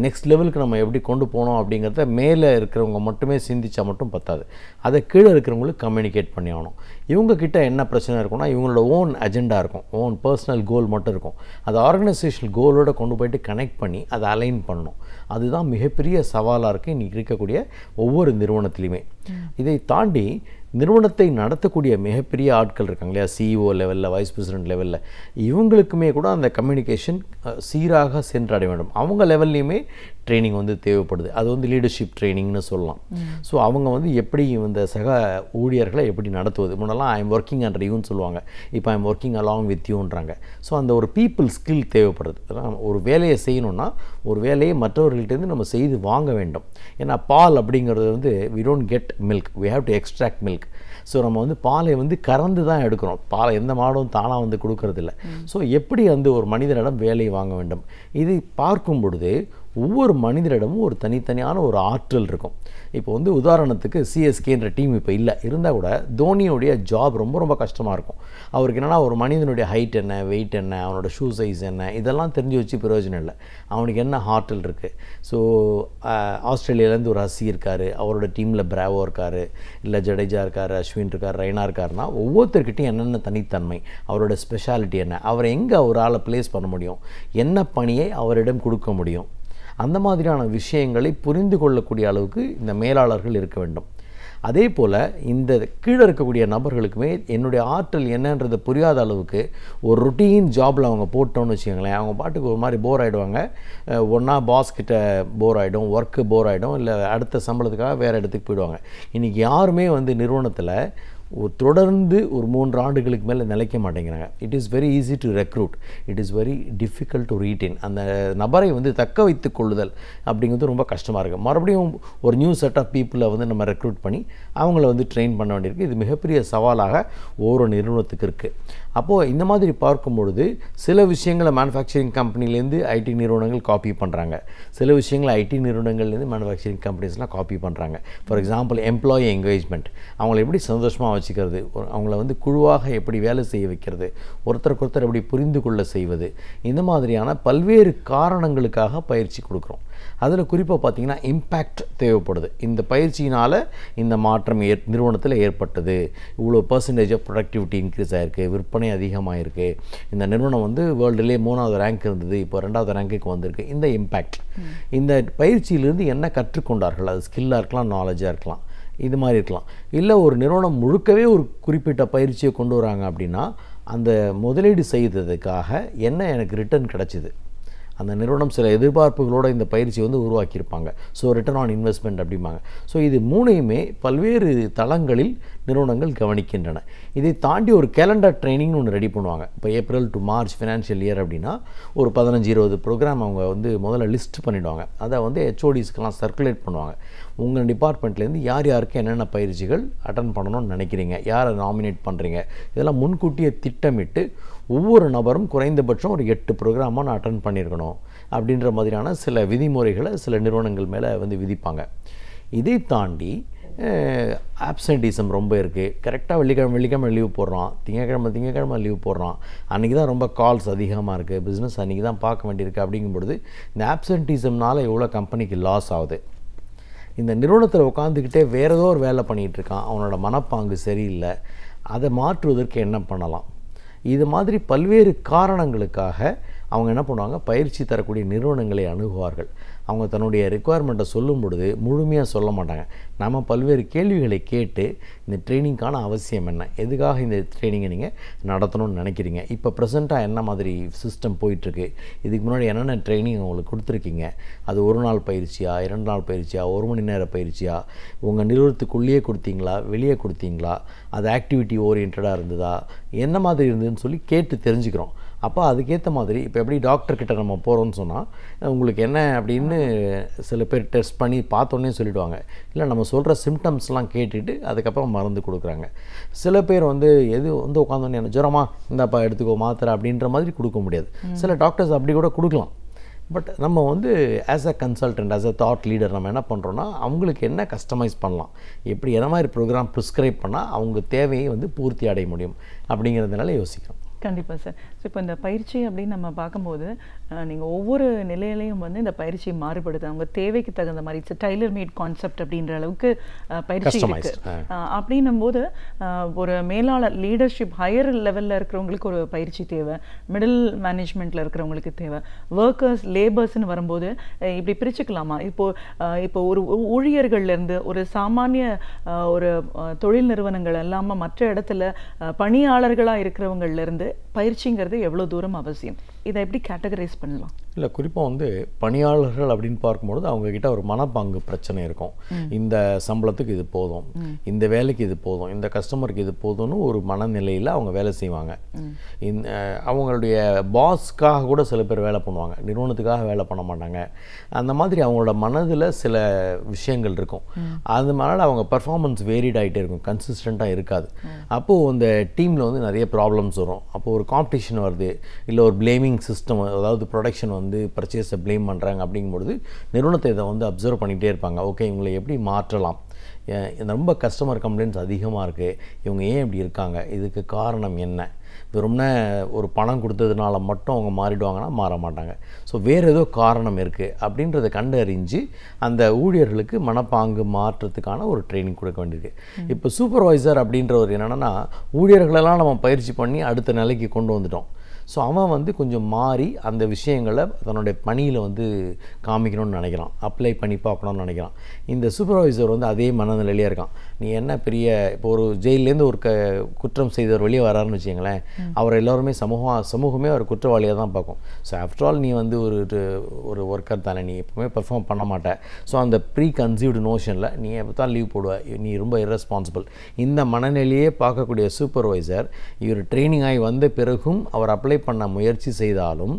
நெக்ஸ்ட் லெவலுக்கு நம்ம எப்படி கொண்டு போனோம் அப்படிங்கிறத மேலே இருக்கிறவங்க மட்டுமே சிந்திச்சா மட்டும் பத்தாது, அதை கீழே இருக்கிறவங்களுக்கு கம்யூனிகேட் பண்ணி ஆகணும். இவங்கக்கிட்ட என்ன பிரச்சனை இருக்குன்னா, இவங்களோட ஓன் அஜெண்டா இருக்கும், ஓன் பர்சனல் கோல் மட்டும் இருக்கும். அதை ஆர்கனைசேஷனல் கோலோடு கொண்டு போய்ட்டு கனெக்ட் பண்ணி அதை அலைன் பண்ணணும். அதுதான் மிகப்பெரிய சவாலாக இருக்குது இன்றைக்கி இருக்கக்கூடிய ஒவ்வொரு நிறுவனத்துலையுமே. இதை தாண்டி நிறுவனத்தை நடத்தக்கூடிய மிகப்பெரிய ஆட்கள் இருக்காங்க இல்லையா, CEO லெவலில், வைஸ் பிரசிடென்ட் லெவலில், இவங்களுக்குமே கூட அந்த கம்யூனிகேஷன் சீராக சென்றடைய வேண்டும். அவங்க லெவல்லையுமே ட்ரைனிங் வந்து தேவைப்படுது. அது வந்து லீடர்ஷிப் ட்ரைனிங்னு சொல்லலாம். ஸோ அவங்க வந்து எப்படி இந்த சக ஊழியர்களை எப்படி நடத்துவது, முன்னெல்லாம் ஐ எம் ஒர்க்கிங் அண்டர் யூன்னு சொல்லுவாங்க, இப்போ I am working along with யூன்றாங்க. ஸோ அந்த ஒரு பீப்புள் ஸ்கில் தேவைப்படுது. ஒரு வேலையை செய்யணும்னா ஒரு வேலையை மற்றவர்கள்ட்டேருந்து நம்ம செய்து வாங்க வேண்டும். ஏன்னா பால் அப்படிங்கிறது வந்து we don't get milk, we have to extract milk. So நம்ம வந்து பாலை வந்து கறந்து தான் எடுக்கிறோம், பாலை எந்த மாடும் தானாக வந்து கொடுக்கறதில்ல. ஸோ எப்படி வந்து ஒரு மனிதனிடம் வேலையை வாங்க வேண்டும், இதை பார்க்கும் பொழுது ஒவ்வொரு மனிதரிடமும் ஒரு தனித்தனியான ஒரு ஆற்றல் இருக்கும். இப்போ வந்து உதாரணத்துக்கு சிஎஸ்கேன்ற டீம் இப்போ இல்லை, இருந்தால் கூட தோனியோடைய ஜாப் ரொம்ப ரொம்ப கஷ்டமாக இருக்கும். அவருக்கு என்னென்னா ஒரு மனிதனுடைய ஹைட் என்ன, வெயிட் என்ன, அவனோட ஷூ சைஸ் என்ன, இதெல்லாம் தெரிஞ்சு வச்சு பிரயோஜனம் இல்லை. அவனுக்கு என்ன ஆற்றல் இருக்குது. ஸோ ஆஸ்திரேலியாவிலேருந்து ஒரு ஹசி இருக்கார், அவரோட டீமில் பிராவோ இருக்கார், இல்லை ஜடேஜா இருக்கார், அஸ்வின் இருக்கார், ரெய்னா இருக்காருன்னா ஒவ்வொருத்தர்கிட்டையும் என்னென்ன தனித்தன்மை, அவரோட ஸ்பெஷாலிட்டி என்ன, அவரை எங்கே அவரால் ப்ளேஸ் பண்ண முடியும், என்ன பணியை அவரிடம் கொடுக்க முடியும், அந்த மாதிரியான விஷயங்களை புரிந்து கொள்ளக்கூடிய அளவுக்கு இந்த மேலாளர்கள் இருக்க வேண்டும். அதே போல் இந்த கீழே இருக்கக்கூடிய நபர்களுக்குமே என்னுடைய ஆற்றல் என்னன்றதை புரியாத அளவுக்கு ஒரு ரொட்டீன் ஜாபில் அவங்க போட்டோன்னு வச்சுக்கோங்களேன், அவங்க பாட்டுக்கு ஒரு மாதிரி போர் ஆகிடுவாங்க. ஒன்றா பாஸ் கிட்ட போர் ஆகிடும், ஒர்க்கு போர் ஆகிடும், இல்லை அடுத்த சம்பளத்துக்காக வேறு இடத்துக்கு போயிடுவாங்க. இன்றைக்கி யாருமே வந்து நிறுவனத்தில் தொடர்ந்து ஒரு 3 ஆண்டுகளுக்கு மேலே நிலைக்க மாட்டேங்கிறாங்க. It is very easy to recruit, it is very difficult to retain. அந்த நபரை வந்து தக்க வைத்து கொள்ளுதல் அப்படிங்கிறது ரொம்ப கஷ்டமாக இருக்குது. மறுபடியும் ஒரு நியூ செட் ஆஃப் பீப்புளை வந்து நம்ம ரெக்ரூட் பண்ணி அவங்கள வந்து ட்ரெயின் பண்ண வேண்டியிருக்கு. இது மிகப்பெரிய சவாலாக ஒவ்வொரு நிறுவனத்துக்கு இருக்குது. அப்போது இந்த மாதிரி பார்க்கும்பொழுது சில விஷயங்களை மேனுஃபேக்சரிங் கம்பெனிலேருந்து ஐடி நிறுவனங்கள் காப்பி பண்ணுறாங்க, சில விஷயங்களை ஐடி நிறுவனங்கள்லேருந்து மேனுஃபேக்சரிங் கம்பெனிஸ்லாம் காப்பி பண்ணுறாங்க. ஃபார் எக்ஸாம்பிள் எம்ப்ளாயி என்கேஜ்மெண்ட், அவங்கள எப்படி சந்தோஷமாக வச்சுக்கிறது, அவங்கள வந்து குழுவாக எப்படி வேலை செய்ய வைக்கிறது, ஒருத்தருக்கு ஒருத்தர் எப்படி புரிந்து கொள்ள செய்வது, இந்த மாதிரியான பல்வேறு காரணங்களுக்காக பயிற்சி கொடுக்குறோம். அதில் குறிப்பாக பார்த்திங்கன்னா இம்பேக்ட் தேவைப்படுது. இந்த பயிற்சியினால் இந்த மாற்றம் நிறுவனத்தில் ஏற்பட்டது, இவ்வளோ % ஆஃப் ப்ரொடக்டிவிட்டி இன்க்ரீஸ் ஆகிருக்கு, விற்பனை அதிகமாக இருக்குது, இந்த நிறுவனம் வந்து வேர்ல்டுலேயே 3வது ரேங்க் இருந்தது, இப்போ 2வது ரேங்க்குக்கு வந்திருக்கு. இந்த இம்பேக்ட், இந்த பயிற்சியிலிருந்து என்ன கற்றுக்கொண்டார்கள், அது ஸ்கில்லாக இருக்கலாம், நாலேஜாக இருக்கலாம், இது மாதிரி இருக்கலாம். இல்லை ஒரு நிறுவனம் முழுக்கவே ஒரு குறிப்பிட்ட பயிற்சியை கொண்டு வராங்க அப்படின்னா அந்த முதலீடு செய்ததுக்காக என்ன எனக்கு ரிட்டர்ன் கிடச்சிது, அந்த நிறுவனம் சில எதிர்பார்ப்புகளோடு இந்த பயிற்சி வந்து உருவாக்கியிருப்பாங்க. ஸோ ரிட்டர்ன் ஆன் இன்வெஸ்ட்மெண்ட் அப்படிம்பாங்க. ஸோ இது 3யுமே பல்வேறு தளங்களில் நிறுவனங்கள் கவனிக்கின்றன. இதை தாண்டி ஒரு கேலண்டர் ட்ரைனிங்னு ஒன்று ரெடி பண்ணுவாங்க. இப்போ April to March financial year அப்படின்னா ஒரு 15-20 ப்ரோக்ராம் அவங்க வந்து முதல்ல லிஸ்ட் பண்ணிவிடுவாங்க. அதை வந்து ஹெச்ஓடிஸ்க்கெலாம் சர்க்குலேட் பண்ணுவாங்க. உங்கள் டிபார்ட்மெண்ட்லேருந்து யார் யாருக்கு என்னென்ன பயிற்சிகள் அட்டன் பண்ணணும்னு நினைக்கிறீங்க, யாரை நாமினேட் பண்ணுறீங்க, இதெல்லாம் முன்கூட்டியே திட்டமிட்டு ஒவ்வொரு நபரும் குறைந்தபட்சம் ஒரு 8 ப்ரோக்ராமாக நான் அட்டன் பண்ணியிருக்கணும் அப்படின்ற மாதிரியான சில விதிமுறைகளை சில நிறுவனங்கள் மேலே வந்து விதிப்பாங்க. இதை தாண்டி ஆப்சன்டிசம் ரொம்ப இருக்குது. கரெக்டாக வெள்ளிக்கிழமை லீவ் போடுறான், திங்கக்கிழமை லீவ் போடுறான், அன்றைக்கி தான் ரொம்ப கால்ஸ் அதிகமாக இருக்குது, பிஸ்னஸ் அன்றைக்கி தான் பார்க்க வேண்டியிருக்கு. அப்படிங்கும்பொழுது இந்த ஆப்சன்டிசம்னால் எவ்வளோ கம்பெனிக்கு லாஸ் ஆகுது. இந்த நிறுவனத்தில் உட்காந்துக்கிட்டே வேறு ஏதோ ஒரு வேலை பண்ணிகிட்ருக்கான், அவனோட மனப்பாங்கு சரியில்லை, அதை மாற்றுவதற்கு என்ன பண்ணலாம், இது மாதிரி பல்வேறு காரணங்களுக்காக அவங்க என்ன பண்ணுவாங்க, பயிற்சி தரக்கூடிய நிறுவனங்களை அணுகுவார்கள். அவங்க தன்னுடைய ரெக்குவயர்மெண்ட்டை சொல்லும் பொழுது முழுமையாக சொல்ல மாட்டாங்க. நம்ம பல்வேறு கேள்விகளை கேட்டு இந்த ட்ரைனிங்கான அவசியம் என்ன, எதுக்காக இந்த ட்ரைனிங்கை நீங்கள் நடத்தணும்னு நினைக்கிறீங்க, இப்போ ப்ரெசெண்ட்டாக என்ன மாதிரி சிஸ்டம் போயிட்டுருக்கு, இதுக்கு முன்னாடி என்னென்ன ட்ரைனிங் உங்களுக்கு கொடுத்துருக்கீங்க, அது 1 நாள் பயிற்சியா, 2 நாள் பயிற்சியா, 1 மணி நேர பயிற்சியா, உங்கள் நிறுவனத்துக்குள்ளேயே கொடுத்தீங்களா, வெளியே கொடுத்தீங்களா, அது ஆக்டிவிட்டி ஓரியன்டாக இருந்ததா, என்ன மாதிரி இருந்ததுன்னு சொல்லி கேட்டு தெரிஞ்சுக்கிறோம். அப்போ அதுக்கேற்ற மாதிரி இப்போ எப்படி டாக்டர்கிட்ட நம்ம போகிறோம்னு சொன்னால் உங்களுக்கு என்ன அப்படின்னு சில பேர் டெஸ்ட் பண்ணி பார்த்தோன்னே சொல்லிவிடுவாங்க. இல்லை நம்ம சொல்கிற சிம்டம்ஸ்லாம் கேட்டுட்டு அதுக்கப்புறம் மருந்து கொடுக்குறாங்க. சில பேர் வந்து எது வந்து உட்காந்தோன்னே என்ன ஜுரமா இந்தாப்பா எடுத்துக்கோ மாத்திரை அப்படின்ற மாதிரி கொடுக்க முடியாது. சில டாக்டர்ஸ் அப்படி கூட கொடுக்கலாம். பட் நம்ம வந்து as a consultant, as a thought leader நம்ம என்ன பண்ணுறோன்னா அவங்களுக்கு என்ன கஸ்டமைஸ் பண்ணலாம், எப்படி என்ன மாதிரி ப்ரோக்ராம் ப்ரிஸ்கிரைப் பண்ணால் அவங்க தேவையை வந்து பூர்த்தி அடைய முடியும் அப்படிங்கிறதுனால யோசிக்கிறோம். கண்டிப்பாக சார். ஸோ இப்போ இந்த பயிற்சி அப்படின்னு நம்ம பார்க்கும்போது நீங்கள் ஒவ்வொரு நிலையிலையும் வந்து இந்த பயிற்சியை மாறுபடுது, அவங்க தேவைக்கு தகுந்த மாதிரி இட்ஸ் டைலர் மேட் கான்செப்ட் அப்படின்ற அளவுக்கு பயிற்சி இருக்குது. அப்படின்னும் போது ஒரு மேலாளர் லீடர்ஷிப் ஹையர் லெவலில் இருக்கிறவங்களுக்கு ஒரு பயிற்சி தேவை, மிடில் மேனேஜ்மெண்ட்டில் இருக்கிறவங்களுக்கு தேவை, ஒர்க்கர்ஸ் லேபர்ஸ்ன்னு வரும்போது இப்படி பிரிச்சுக்கலாமா? இப்போ ஒரு ஊழியர்கள்லேருந்து ஒரு சாமானிய ஒரு தொழில் நிறுவனங்கள் இல்லாமல் மற்ற இடத்துல பணியாளர்களாக இருக்கிறவங்கள்லேருந்து பயிற்சிங்கிறது எவ்வளோ தூரம் அவசியம், இதை எப்படி கேட்டகரைஸ் பண்ணலாம்? இல்லை, குறிப்பாக வந்து பணியாளர்கள் அப்படின்னு பார்க்கும்பொழுது அவங்கக்கிட்ட ஒரு மனப்பாங்கு பிரச்சனை இருக்கும். இந்த சம்பளத்துக்கு இது போதும், இந்த வேலைக்கு இது போதும், இந்த கஸ்டமருக்கு இது போதும்னு ஒரு மனநிலையில் அவங்க வேலை செய்வாங்க. அவங்களுடைய பாஸ்க்காக கூட சில பேர் வேலை பண்ணுவாங்க, நிறுவனத்துக்காக வேலை பண்ண மாட்டாங்க. அந்த மாதிரி அவங்களோட மனதில் சில விஷயங்கள் இருக்கும். அதனால அவங்க பர்ஃபார்மன்ஸ் வேரிட் ஆகிட்டே இருக்கும், கன்சிஸ்டண்ட்டாக இருக்காது. அப்போது அந்த டீமில் வந்து நிறைய ப்ராப்ளம்ஸ் வரும். அப்போது ஒரு காம்படிஷன் வருது, இல்லை ஒரு பிளேமிங் பையிங் சிஸ்டம், அதாவது ப்ரொடக்ஷன் வந்து பர்ச்சேஸை ப்ளேம் பண்ணுறாங்க அப்படிங்கும்பொழுது நிறுவனத்தை இதை வந்து அப்சர்வ் பண்ணிகிட்டே இருப்பாங்க. ஓகே, இவங்களை எப்படி மாற்றலாம், ரொம்ப கஸ்டமர் கம்ப்ளைண்ட்ஸ் அதிகமாக இருக்குது, இவங்க ஏன் இப்படி இருக்காங்க, இதுக்கு காரணம் என்ன, வெறும்னா ஒரு பணம் கொடுத்ததுனால மட்டும் அவங்க மாறிடுவாங்கன்னா மாற மாட்டாங்க. ஸோ வேறு ஏதோ காரணம் இருக்குது அப்படின்றத கண்டறிஞ்சு அந்த ஊழியர்களுக்கு மனப்பாங்கு மாற்றத்துக்கான ஒரு ட்ரைனிங் கொடுக்க வேண்டியிருக்கு. இப்போ சூப்பர்வைசர் அப்படின்ற ஒரு என்னென்னா, ஊழியர்களெல்லாம் நம்ம பயிற்சி பண்ணி அடுத்த நிலைக்கு கொண்டு வந்துட்டோம். ஸோ அவன் வந்து கொஞ்சம் மாறி அந்த விஷயங்களை தன்னுடைய பணியில் வந்து காமிக்கணும்னு நினைக்கிறான், அப்ளை பண்ணி பார்க்கணும்னு நினைக்கிறான். இந்த சூப்பர்வைசர் வந்து அதே மனநிலையிலே இருக்கான். நீ என்ன பெரிய இப்போ ஒரு ஜெயிலேருந்து ஒரு குற்றம் செய்தவர் வெளியே வராருன்னு வச்சுங்களேன், அவர் எல்லோருமே சமூகமே ஒரு குற்றவாளியாக தான் பார்க்கும். ஸோ ஆஃப்டர் ஆல் நீ வந்து ஒரு ஒர்க்கர் தானே, நீ எப்பவுமே பெர்ஃபார்ம் பண்ண மாட்டேன். ஸோ அந்த ப்ரீ கன்சீவ்டு நோஷனில் நீ எப்போ தான் லீவ் போடுவ, நீ ரொம்ப இரஸ்பான்சிபிள், இந்த மனநிலையே பார்க்கக்கூடிய சூப்பர்வைசர் இவர் ட்ரைனிங் ஆகி வந்த பிறகும் அவர் அப்ளை பண்ண முயற்சி செய்தாலும்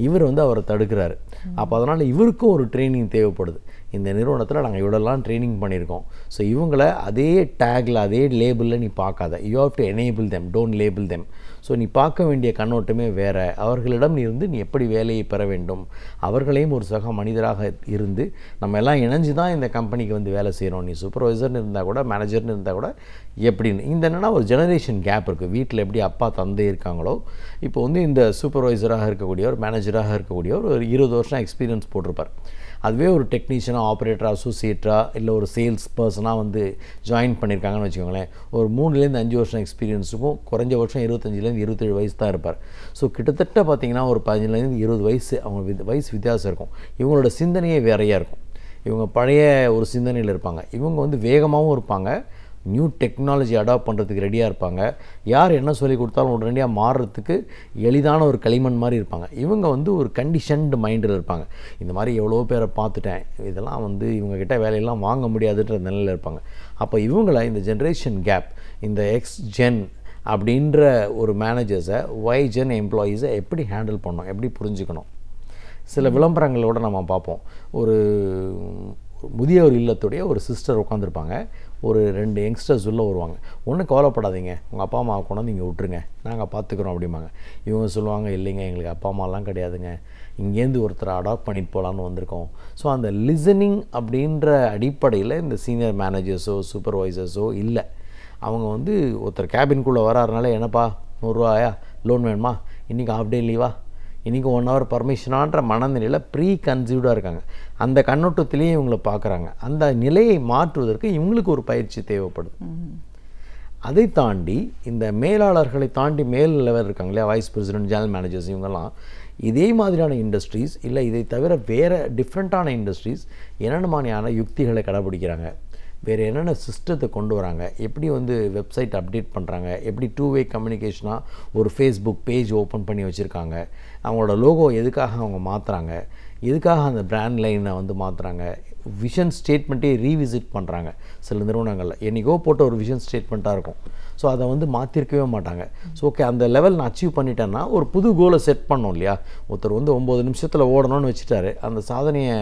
இவர் வந்து அவரை தடுக்கிறாரு. அப்போ அதனால் இவருக்கும் ஒரு ட்ரைனிங் தேவைப்படுது. இந்த நிறுவனத்தில் நாங்கள் இவ்வளோலாம் ட்ரைனிங் பண்ணியிருக்கோம். ஸோ இவங்கள அதே டேக்கில் அதே லேபிளில் நீ பார்க்காத, you have to enable them, don't label them. So நீ பார்க்க வேண்டிய கண்ணோட்டமே வேறு. அவர்களிடம் இருந்து நீ எப்படி வேலையை பெற வேண்டும், அவர்களையும் ஒரு சக மனிதராக இருந்து நம்ம எல்லாம் இணைஞ்சு தான் இந்த கம்பெனிக்கு வந்து வேலை செய்கிறோம். நீ சூப்பர்வைசர்னு இருந்தால் கூட, மேனேஜர்னு இருந்தால் கூட எப்படின்னு இந்த என்னென்னா ஒரு ஜெனரேஷன் கேப் இருக்குது. வீட்டில் எப்படி அப்பா தந்தை இருக்காங்களோ, இப்போ வந்து இந்த சூப்பர்வைசராக இருக்கக்கூடியவர், மேனேஜராக இருக்கக்கூடியவர் ஒரு 20 வருஷம் எக்ஸ்பீரியன்ஸ் போட்டிருப்பார். அதுவே ஒரு டெக்னீஷியனாக, ஆப்ரேட்டராக, அசோசியேட்டாக, இல்லை ஒரு சேல்ஸ் பர்சனாக வந்து ஜாயின் பண்ணியிருக்காங்கன்னு வச்சுக்கோங்களேன், ஒரு 3லேருந்து 5 வருஷம் எக்ஸ்பீரியன்ஸுக்கும் குறைஞ்ச வருஷம் 25லேருந்து 27 வயசு தான் இருப்பார். ஸோ கிட்டத்தட்ட பார்த்திங்கன்னா ஒரு 15லேருந்து 20 வயசு அவங்க வயசு வித்தியாசம் இருக்கும். இவங்களோட சிந்தனையே வேறையாக இருக்கும். இவங்க பழைய ஒரு சிந்தனையில் இருப்பாங்க. இவங்க வந்து வேகமாகவும் இருப்பாங்க, நியூ டெக்னாலஜி அடாப்ட் பண்ணுறதுக்கு ரெடியாக இருப்பாங்க. யார் என்ன சொல்லி கொடுத்தாலும் உடனடியாக மாறுறதுக்கு எளிதான ஒரு களிமண் மாதிரி இருப்பாங்க. இவங்க வந்து ஒரு கண்டிஷன்டு மைண்டில் இருப்பாங்க. இந்த மாதிரி எவ்வளோ பேரை பார்த்துட்டேன், இதெல்லாம் வந்து இவங்ககிட்ட வேலையெல்லாம் வாங்க முடியாதுன்ற நிலையில் இருப்பாங்க. அப்போ இவங்களை இந்த ஜென்ரேஷன் கேப், இந்த எக்ஸ் ஜென் அப்படின்ற ஒரு மேனேஜர்ஸை ஒய் ஜென் எம்ப்ளாயீஸை எப்படி ஹேண்டில் பண்ணணும், எப்படி புரிஞ்சுக்கணும். சில விளம்பரங்களோட நம்ம பார்ப்போம். ஒரு முதியோர் இல்லத்துடைய ஒரு சிஸ்டர் உட்காந்துருப்பாங்க, ஒரு 2 யங்ஸ்டர்ஸ் உள்ளே வருவாங்க. ஒன்றும் கவலைப்படாதீங்க, உங்கள் அப்பா அம்மாவை கொண்டு வந்து இங்கே விட்டுருங்க, நாங்கள் பார்த்துக்குறோம் அப்படிம்பாங்க. இவங்க சொல்லுவாங்க, இல்லைங்க எங்களுக்கு அப்பா அம்மாலாம் கிடையாதுங்க, இங்கேருந்து ஒருத்தரை அடாப்ட் பண்ணிட்டு போகலான்னு வந்திருக்கோம். ஸோ அந்த லிசனிங் அப்படின்ற அடிப்படையில் இந்த சீனியர் மேனேஜர்ஸோ சூப்பர்வைசர்ஸோ இல்லை. அவங்க வந்து ஒருத்தர் கேபின்குள்ளே வராருனால, என்னப்பா 100 ரூபாயா, லோன் வேணுமா, இன்றைக்கி ஹாஃப் டே லீவா, இன்றைக்கி 1 ஹவர் பர்மிஷனான்ற மனநிலையில் ப்ரீ கன்சீவ்டாக இருக்காங்க. அந்த கண்ணோட்டத்திலேயே இவங்களை பார்க்குறாங்க. அந்த நிலையை மாற்றுவதற்கு இவங்களுக்கு ஒரு பயிற்சி தேவைப்படுது. அதை தாண்டி இந்த மேலாளர்களை தாண்டி மேல் லெவல் இருக்காங்க இல்லையா, வைஸ் பிரசிடென்ட், ஜெனரல் மேனேஜர்ஸ், இவங்கெல்லாம் இதே மாதிரியான இண்டஸ்ட்ரீஸ் இல்லை இதை தவிர வேறு டிஃப்ரெண்ட்டான இண்டஸ்ட்ரீஸ் என்னென்ன மாதிரியான யுக்திகளை கடைப்பிடிக்கிறாங்க, வேறு என்னென்ன சிஸ்டத்தை கொண்டு வராங்க, எப்படி வந்து வெப்சைட் அப்டேட் பண்ணுறாங்க, எப்படி 2-வே கம்யூனிகேஷனாக ஒரு ஃபேஸ்புக் பேஜ் ஓப்பன் பண்ணி வச்சுருக்காங்க, அவங்களோட லோகோ எதுக்காக அவங்க மாற்றுறாங்க, எதுக்காக அந்த பிராண்ட் லைனை வந்து மாற்றுறாங்க, விஷன் ஸ்டேட்மெண்ட்டே ரீவிசிட் பண்ணுறாங்க. சில நிறுவனங்களில் என்றைக்கோ போட்ட ஒரு விஷன் ஸ்டேட்மெண்ட்டாக இருக்கும். ஸோ அதை வந்து மாற்றிருக்கவே மாட்டாங்க. ஸோ ஓகே, அந்த லெவல் நான் அச்சீவ் பண்ணிட்டேன்னா ஒரு புது கோலை செட் பண்ணோம் இல்லையா. ஒருத்தர் வந்து 9 நிமிஷத்தில் ஓடணும்னு வச்சுட்டாரு, அந்த சாதனையை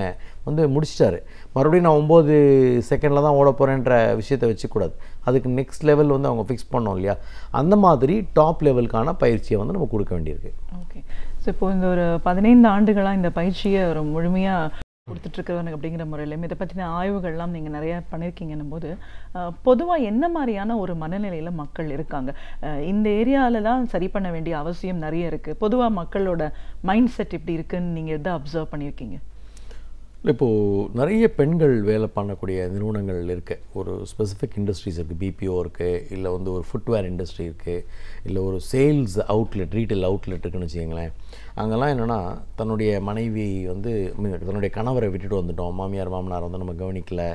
வந்து முடிச்சிட்டாரு. மறுபடியும் நான் 9 செகண்டில் தான் ஓட போகிறேன்ற விஷயத்தை வச்சுக்கூடாது. அதுக்கு நெக்ஸ்ட் லெவல் வந்து அவங்க ஃபிக்ஸ் பண்ணோம் இல்லையா. அந்த மாதிரி டாப் லெவலுக்கான பயிற்சியை வந்து நம்ம கொடுக்க வேண்டியிருக்கு. ஓகே, ஸோ இப்போ இந்த ஒரு 15 ஆண்டுகளாக இந்த பயிற்சியை ஒரு முழுமையாக கொடுத்துட்ருக்கிறவங்க அப்படிங்கிற முறையிலும் இதை பற்றின ஆய்வுகள்லாம் நீங்கள் நிறையா பண்ணியிருக்கீங்கன்னும் போது பொதுவாக என்ன மாதிரியான ஒரு மனநிலையில் மக்கள் இருக்காங்க, இந்த ஏரியாவில் தான் சரி பண்ண வேண்டிய அவசியம் நிறைய இருக்குது, பொதுவாக மக்களோட மைண்ட் செட் இப்படி இருக்குன்னு நீங்கள் எதை அப்சர்வ் பண்ணியிருக்கீங்க? இப்போது நிறைய பெண்கள் வேலை பண்ணக்கூடிய நிறுவனங்கள் இருக்குது. ஒரு ஸ்பெசிஃபிக் இண்டஸ்ட்ரீஸ் இருக்குது, பிபிஓ இருக்குது, இல்லை வந்து ஒரு ஃபுட்வேர் இண்டஸ்ட்ரி இருக்குது, இல்லை ஒரு சேல்ஸ் அவுட்லெட், ரீட்டைல் அவுட்லெட் இருக்குன்னு வச்சுக்கோங்களேன். அங்கெல்லாம் என்னென்னா தன்னுடைய மனைவி வந்து தன்னுடைய கணவரை விட்டுட்டு வந்துட்டோம், மாமியார் மாமனார் வந்து நம்ம கவனிக்கல,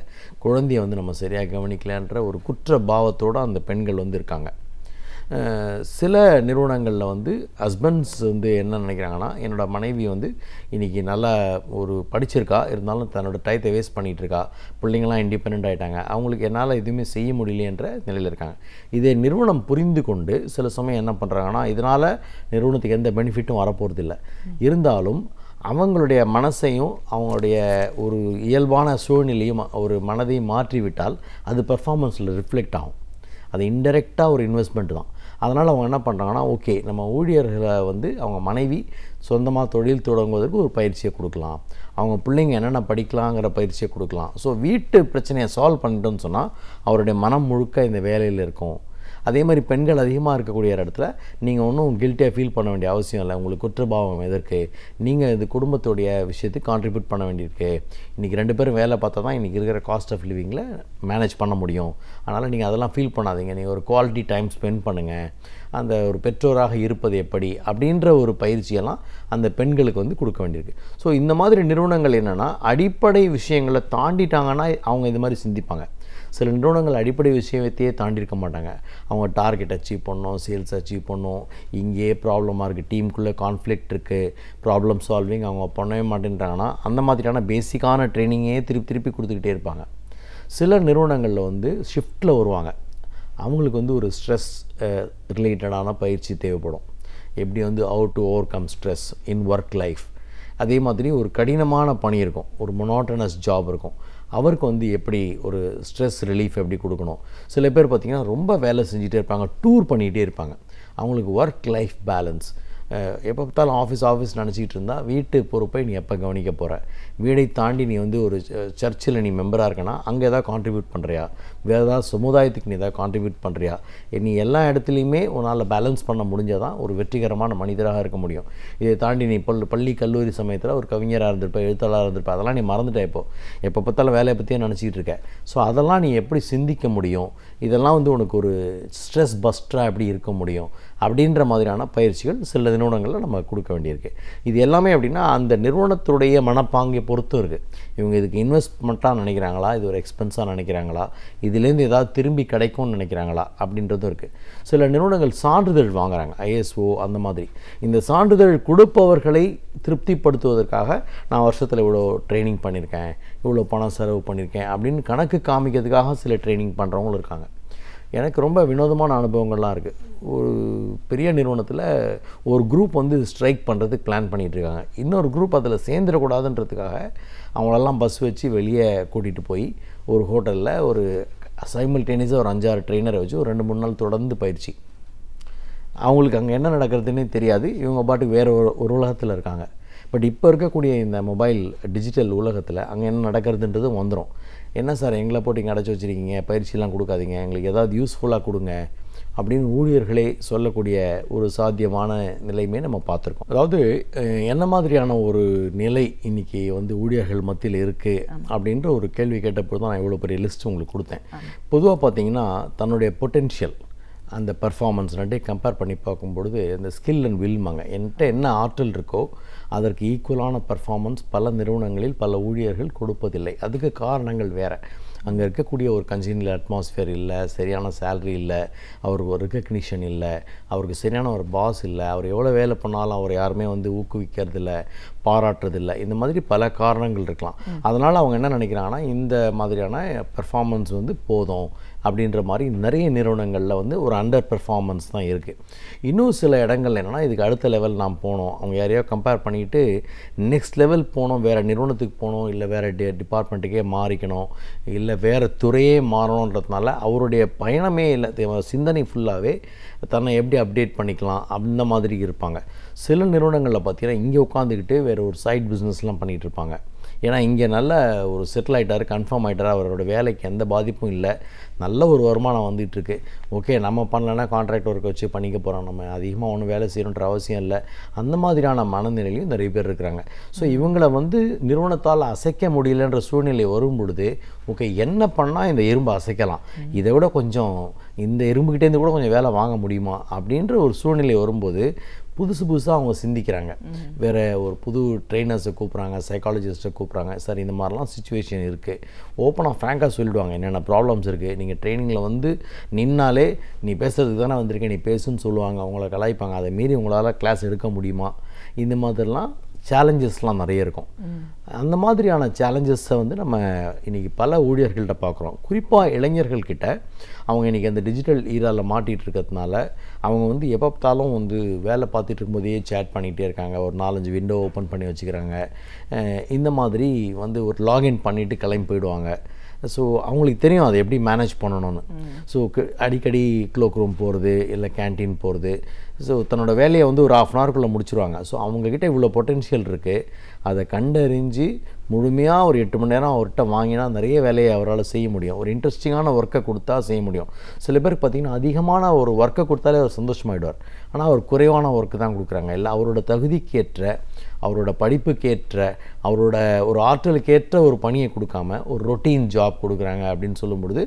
குழந்தையை வந்து நம்ம சரியாக கவனிக்கலன்ற ஒரு குற்ற பாவத்தோடு அந்த பெண்கள் வந்து இருக்காங்க. சில நிறுவனங்களில் வந்து ஹஸ்பண்ட்ஸ் வந்து என்ன நினைக்கிறாங்கன்னா, என்னோடய மனைவி வந்து இன்றைக்கி நல்லா ஒரு படிச்சிருக்கா, இருந்தாலும் தன்னோட டயத்தை வேஸ்ட் பண்ணிகிட்ருக்கா, பிள்ளைங்களாம் இண்டிபெண்ட் ஆகிட்டாங்க, அவங்களுக்கு என்னால் எதுவுமே செய்ய முடியலையன்ற நிலையில் இருக்காங்க. இதை நிறுவனம் புரிந்து கொண்டு சில சமயம் என்ன பண்ணுறாங்கன்னா, இதனால் நிறுவனத்துக்கு எந்த பெனிஃபிட்டும் வரப்போகிறதில்லை, இருந்தாலும் அவங்களுடைய மனசையும் அவங்களுடைய ஒரு இயல்பான சூழ்நிலையும் ஒரு மனதையும் மாற்றிவிட்டால் அது பெர்ஃபார்மன்ஸில் ரிஃப்ளெக்ட் ஆகும். அது இன்டெரக்டாக ஒரு இன்வெஸ்ட்மெண்ட் தான். அதனால் அவங்க என்ன பண்ணுறாங்கன்னா, ஓகே நம்ம ஊழியர்களை வந்து அவங்க மனைவி சொந்தமாக தொழில் தொடங்குவதற்கு ஒரு பயிற்சியை கொடுக்கலாம், அவங்க பிள்ளைங்க என்னென்ன படிக்கலாங்கிற பயிற்சியை கொடுக்கலாம். ஸோ வீட்டு பிரச்சனையை சால்வ் பண்ணிட்டோன்னு சொன்னால் அவருடைய மனம் முழுக்க இந்த வேலையில் இருக்கும். அதே மாதிரி பெண்கள் அதிகமாக இருக்கக்கூடிய இடத்துல நீங்கள் ஒன்றும் கில்ட்டியாக ஃபீல் பண்ண வேண்டிய அவசியம் இல்லை. உங்களுக்கு குற்றபாவம் எதற்கு, நீங்கள் இது குடும்பத்துடைய விஷயத்துக்கு கான்ட்ரிபியூட் பண்ண வேண்டியிருக்கு. இன்றைக்கி 2 பேரும் வேலை பார்த்தா தான் இன்றைக்கி இருக்கிற காஸ்ட் ஆஃப் லிவிங்கில் மேனேஜ் பண்ண முடியும். அதனால் நீங்கள் அதெல்லாம் ஃபீல் பண்ணாதீங்க, நீங்கள் ஒரு குவாலிட்டி டைம் ஸ்பெண்ட் பண்ணுங்கள், அந்த ஒரு பெற்றோராக இருப்பது எப்படி அப்படின்ற ஒரு பயிற்சியெல்லாம் அந்த பெண்களுக்கு வந்து கொடுக்க வேண்டியிருக்கு. ஸோ இந்த மாதிரி நிறுவனங்கள் என்னென்னா அடிப்படை விஷயங்களை தாண்டிட்டாங்கன்னா அவங்க இது மாதிரி சிந்திப்பாங்க. சில நிறுவனங்கள் அடிப்படை விஷயத்தையே தாண்டியிருக்க மாட்டாங்க. அவங்க டார்கெட் அச்சீவ் பண்ணணும், சேல்ஸ் அச்சீவ் பண்ணணும், இங்கேயே ப்ராப்ளமாக இருக்குது, டீமுக்குள்ளே கான்ஃப்ளிக்ட் இருக்குது, ப்ராப்ளம் சால்விங் அவங்க பண்ணவே மாட்டேன்றாங்கன்னா அந்த மாதிரியான பேசிக்கான ட்ரைனிங்கே திருப்பி கொடுத்துக்கிட்டே இருப்பாங்க. சில நிறுவனங்களில் வந்து ஷிஃப்ட்டில் வருவாங்க, அவங்களுக்கு வந்து ஒரு ஸ்ட்ரெஸ் ரிலேட்டடான பயிற்சி தேவைப்படும். எப்படி வந்து how to overcome stress in work life. அதே மாதிரி ஒரு கடினமான பணி இருக்கும், ஒரு மொனோட்டனஸ் ஜாப் இருக்கும், அவருக்கு வந்து எப்படி ஒரு ஸ்ட்ரெஸ் ரிலீஃப் எப்படி கொடுக்கணும். சில பேர் பார்த்திங்கன்னா ரொம்ப வேலை செஞ்சுட்டே இருப்பாங்க, டூர் பண்ணிகிட்டே இருப்பாங்க, அவங்களுக்கு ஒர்க் லைஃப் பேலன்ஸ். எப்போ பார்த்தாலும் ஆஃபீஸ் நினச்சிக்கிட்டு இருந்தால் வீட்டு பொறுப்பை நீ எப்போ கவனிக்க போகிற, வீடை தாண்டி நீ வந்து ஒரு சர்ச்சில் நீ மெம்பராக இருக்கனா அங்கே எதாவது கான்ட்ரிபியூட் பண்ணுறியா, வேறு ஏதாவது சமுதாயத்துக்கு நீ எதாவது கான்ட்ரிபியூட் பண்ணுறியா, நீ எல்லா இடத்துலையுமே உன்னால் பேலன்ஸ் பண்ண முடிஞ்சால் தான் ஒரு வெற்றிகரமான மனிதராக இருக்க முடியும். இதை தாண்டி நீ பள்ளி கல்லூரி சமயத்தில் ஒரு கவிஞராக இருந்திருப்ப, எழுத்தாளராக இருந்திருப்ப, அதெல்லாம் நீ மறந்துட்ட. எப்போ பார்த்தாலும் வேலையை பற்றியே நினச்சிக்கிட்டு இருக்க. ஸோ அதெல்லாம் நீ எப்படி சிந்திக்க முடியும், இதெல்லாம் வந்து உனக்கு ஒரு ஸ்ட்ரெஸ் பஸ்டராக எப்படி இருக்க முடியும் அப்படின்ற மாதிரியான பயிற்சிகள் சில நிறுவனங்களில் நம்ம கொடுக்க வேண்டியிருக்கு. இது எல்லாமே அப்படின்னா அந்த நிறுவனத்துடைய மனப்பாங்கை பொறுத்தும் இருக்குது. இவங்க இதுக்கு இன்வெஸ்ட்மெண்ட்டாக நினைக்கிறாங்களா, இது ஒரு எக்ஸ்பென்ஸாக நினைக்கிறாங்களா, இதுலேருந்து ஏதாவது திரும்பி கிடைக்கும்னு நினைக்கிறாங்களா அப்படின்றதும் இருக்குது. சில நிறுவனங்கள் சான்றிதழ் வாங்குறாங்க, ISO அந்த மாதிரி. இந்த சான்றிதழ் கொடுப்பவர்களை திருப்திப்படுத்துவதற்காக நான் வருஷத்தில் இவ்வளோ ட்ரைனிங் பண்ணியிருக்கேன், இவ்வளோ பணம் செலவு பண்ணியிருக்கேன் அப்படின்னு கணக்கு காமிக்கிறதுக்காக சில ட்ரைனிங் பண்ணுறவங்களும் இருக்காங்க. எனக்கு ரொம்ப வினோதமான அனுபவங்கள்லாம் இருக்குது. ஒரு பெரிய நிறுவனத்தில் ஒரு குரூப் வந்து ஸ்ட்ரைக் பண்ணுறதுக்கு பிளான் பண்ணிகிட்ருக்காங்க. இன்னொரு குரூப் அதில் சேர்ந்துடக்கூடாதுன்றதுக்காக அவங்களெல்லாம் பஸ் வச்சு வெளியே கூட்டிகிட்டு போய் ஒரு ஹோட்டலில் ஒரு சைமல்டேனியஸாக ஒரு 5-6 ட்ரெயினரை வச்சு ஒரு 2-3 நாள் தொடர்ந்து பயிற்சி. அவங்களுக்கு அங்கே என்ன நடக்கிறதுனே தெரியாது, இவங்க பாட்டுக்கு வேறு ஒரு உலகத்தில் இருக்காங்க. பட் இப்போ இருக்கக்கூடிய இந்த மொபைல் டிஜிட்டல் உலகத்தில் அங்கே என்ன நடக்கிறதுன்றது வந்துடும். என்ன சார் எங்களை போட்டு இங்கே அடைச்சி வச்சுருக்கீங்க, பயிற்சியெலாம் கொடுக்காதீங்க, எங்களுக்கு ஏதாவது யூஸ்ஃபுல்லாக கொடுங்க அப்படின்னு ஊழியர்களே சொல்லக்கூடிய ஒரு சாத்தியமான நிலையுமே நம்ம பார்த்துருக்கோம். அதாவது என்ன மாதிரியான ஒரு நிலை இன்றைக்கி வந்து ஊழியர்கள் மத்தியில் இருக்குது அப்படின்ற ஒரு கேள்வி கேட்டப்போ தான் நான் இவ்வளோ பெரிய லிஸ்ட் உங்களுக்கு கொடுத்தேன். பொதுவாக பார்த்திங்கன்னா தன்னுடைய பொட்டென்ஷியல் அந்த பர்ஃபார்மன்ஸ் ரெண்டையும் கம்பேர் பண்ணி பார்க்கும்பொழுது இந்த ஸ்கில் அண்ட் வில்மாங்க, என்கிட்ட என்ன ஆற்றல் இருக்கோ அதற்கு ஈக்குவலான பர்ஃபார்மன்ஸ் பல நிறுவனங்களில் பல ஊழியர்கள் கொடுப்பதில்லை. அதுக்கு காரணங்கள் வேறு. அங்கே இருக்கக்கூடிய ஒரு கன்ஜீனியல் அட்மாஸ்ஃபியர் இல்லை, சரியான சேலரி இல்லை, அவருக்கு ஒரு ரெக்கக்னிஷன் இல்லை, அவருக்கு சரியான ஒரு பாஸ் இல்லை, அவர் எவ்வளோ வேலை பண்ணாலும் அவர் யாருமே வந்து ஊக்குவிக்கிறதில்ல, பாராட்டுறதில்லை. இந்த மாதிரி பல காரணங்கள் இருக்கலாம். அதனால் அவங்க என்ன நினைக்கிறாங்கன்னா இந்த மாதிரியான பெர்ஃபார்மன்ஸ் வந்து போதும் அப்படின்ற மாதிரி நிறைய நிறுவனங்களில் வந்து ஒரு அண்டர் பெர்ஃபார்மன்ஸ் தான் இருக்குது. இன்னும் சில இடங்கள் என்னென்னா இதுக்கு அடுத்த லெவல் நாம் போனோம், அவங்க யாரையோ கம்பேர் பண்ணிவிட்டு நெக்ஸ்ட் லெவல் போனோம், வேறு நிறுவனத்துக்கு போகணும், இல்லை வேறு டிபார்ட்மெண்ட்டுக்கே மாறிக்கணும், இல்லை வேறு துறையே மாறணுன்றதுனால அவருடைய பயணமே இல்லை, சிந்தனை ஃபுல்லாகவே தன்னை எப்படி அப்டேட் பண்ணிக்கலாம் அந்த மாதிரி இருப்பாங்க. சில நிறுவனங்களில் பார்த்தீங்கன்னா இங்கே உட்காந்துக்கிட்டு வேறு ஒரு சைட் பிஸ்னஸ்லாம் பண்ணிகிட்டு இருப்பாங்க. ஏன்னா இங்கே நல்ல ஒரு செட்டில் ஆகிட்டார், கன்ஃபார்ம் ஆகிட்டார், அவரோட வேலைக்கு எந்த பாதிப்பும் இல்லை, நல்ல ஒரு வருமானம் வந்துட்டுருக்கு. ஓகே நம்ம பண்ணலன்னா கான்ட்ராக்ட் ஒர்க் வச்சு பண்ணிக்க போகிறோம், நம்ம அதிகமாக ஒன்றும் வேலை செய்யணுன்ற அவசியம் இல்லை, அந்த மாதிரியான மனநிலையும் நிறைய பேர் இருக்கிறாங்க. ஸோ இவங்களை வந்து நிறுவனத்தால் அசைக்க முடியலன்ற சூழ்நிலை வரும் பொழுது ஓகே என்ன பண்ணால் இந்த எறும்பை அசைக்கலாம், இதை விட கொஞ்சம் இந்த எறும்புக்கிட்டேருந்து கூட கொஞ்சம் வேலை வாங்க முடியுமா அப்படின்ற ஒரு சூழ்நிலை வரும்போது புதுசாக அவங்க சிந்திக்கிறாங்க. வேறு ஒரு புது ட்ரெயினர்ஸை கூப்பிட்றாங்க, சைக்காலஜிஸ்ட்டை கூப்பிட்றாங்க, சார் இந்த மாதிரிலாம் சுச்சுவேஷன் இருக்குது, ஓப்பனாக ஃப்ராங்காக சொல்லிவிடுவாங்க என்னென்ன ப்ராப்ளம்ஸ் இருக்குது, நீங்கள் ட்ரைனிங்கில் வந்து நின்னாலே நீ பேசுகிறதுக்கு தானே வந்திருக்கேன், நீ பேசுன்னு சொல்லுவாங்க, அவங்கள கலாய்ப்பாங்க, அதை மீறி உங்களால் கிளாஸ் எடுக்க முடியுமா, இந்த மாதிரிலாம் சேலஞ்சஸ்லாம் நிறைய இருக்கும். அந்த மாதிரியான சேலஞ்சஸை வந்து நம்ம இன்றைக்கி பல ஊழியர்கள்ட்ட பார்க்குறோம். குறிப்பாக இளைஞர்கள்கிட்ட அவங்க இன்றைக்கி அந்த டிஜிட்டல் ஈராவில் மாட்டிகிட்டு இருக்கிறதுனால அவங்க வந்து எப்போ பார்த்தாலும் வந்து வேலை பார்த்துட்டு இருக்கும்போதே சேட் பண்ணிகிட்டே இருக்காங்க, ஒரு 4-5 விண்டோ ஓப்பன் பண்ணி வச்சுக்கிறாங்க, இந்த மாதிரி வந்து ஒரு லாகின் பண்ணிவிட்டு கிளம்பி போயிடுவாங்க. ஸோ அவங்களுக்கு தெரியும் அதை எப்படி மேனேஜ் பண்ணணும்னு. ஸோ அடிக்கடி க்ளோக் ரூம் போகிறது, இல்லை கேன்டீன் போகிறது. ஸோ தன்னோட வேலையை வந்து ஒரு 1/2 hourக்குள்ளே முடிச்சுருவாங்க. ஸோ அவங்கக்கிட்ட இவ்வளோ பொட்டென்ஷியல் இருக்குது, அதை கண்டறிஞ்சு முழுமையாக ஒரு 8 மணி நேரம் அவர்கிட்ட வாங்கினா நிறைய வேலையை அவரால் செய்ய முடியும். ஒரு இன்ட்ரெஸ்டிங்கான ஒர்க்கை கொடுத்தா செய்ய முடியும். சில பேருக்கு பார்த்திங்கன்னா அதிகமான ஒரு ஒர்க்கை கொடுத்தாலே அவர் சந்தோஷமாயிடுவார். ஆனால் அவர் குறைவான ஒர்க்கு தான் கொடுக்குறாங்க. இல்லை அவரோட தகுதிக்கேற்ற, அவரோட படிப்புக்கேற்ற, அவரோட ஒரு ஆற்றலுக்கேற்ற ஒரு பணியை கொடுக்காம ஒரு ரொட்டீன் ஜாப் கொடுக்குறாங்க அப்படின்னு சொல்லும்பொழுது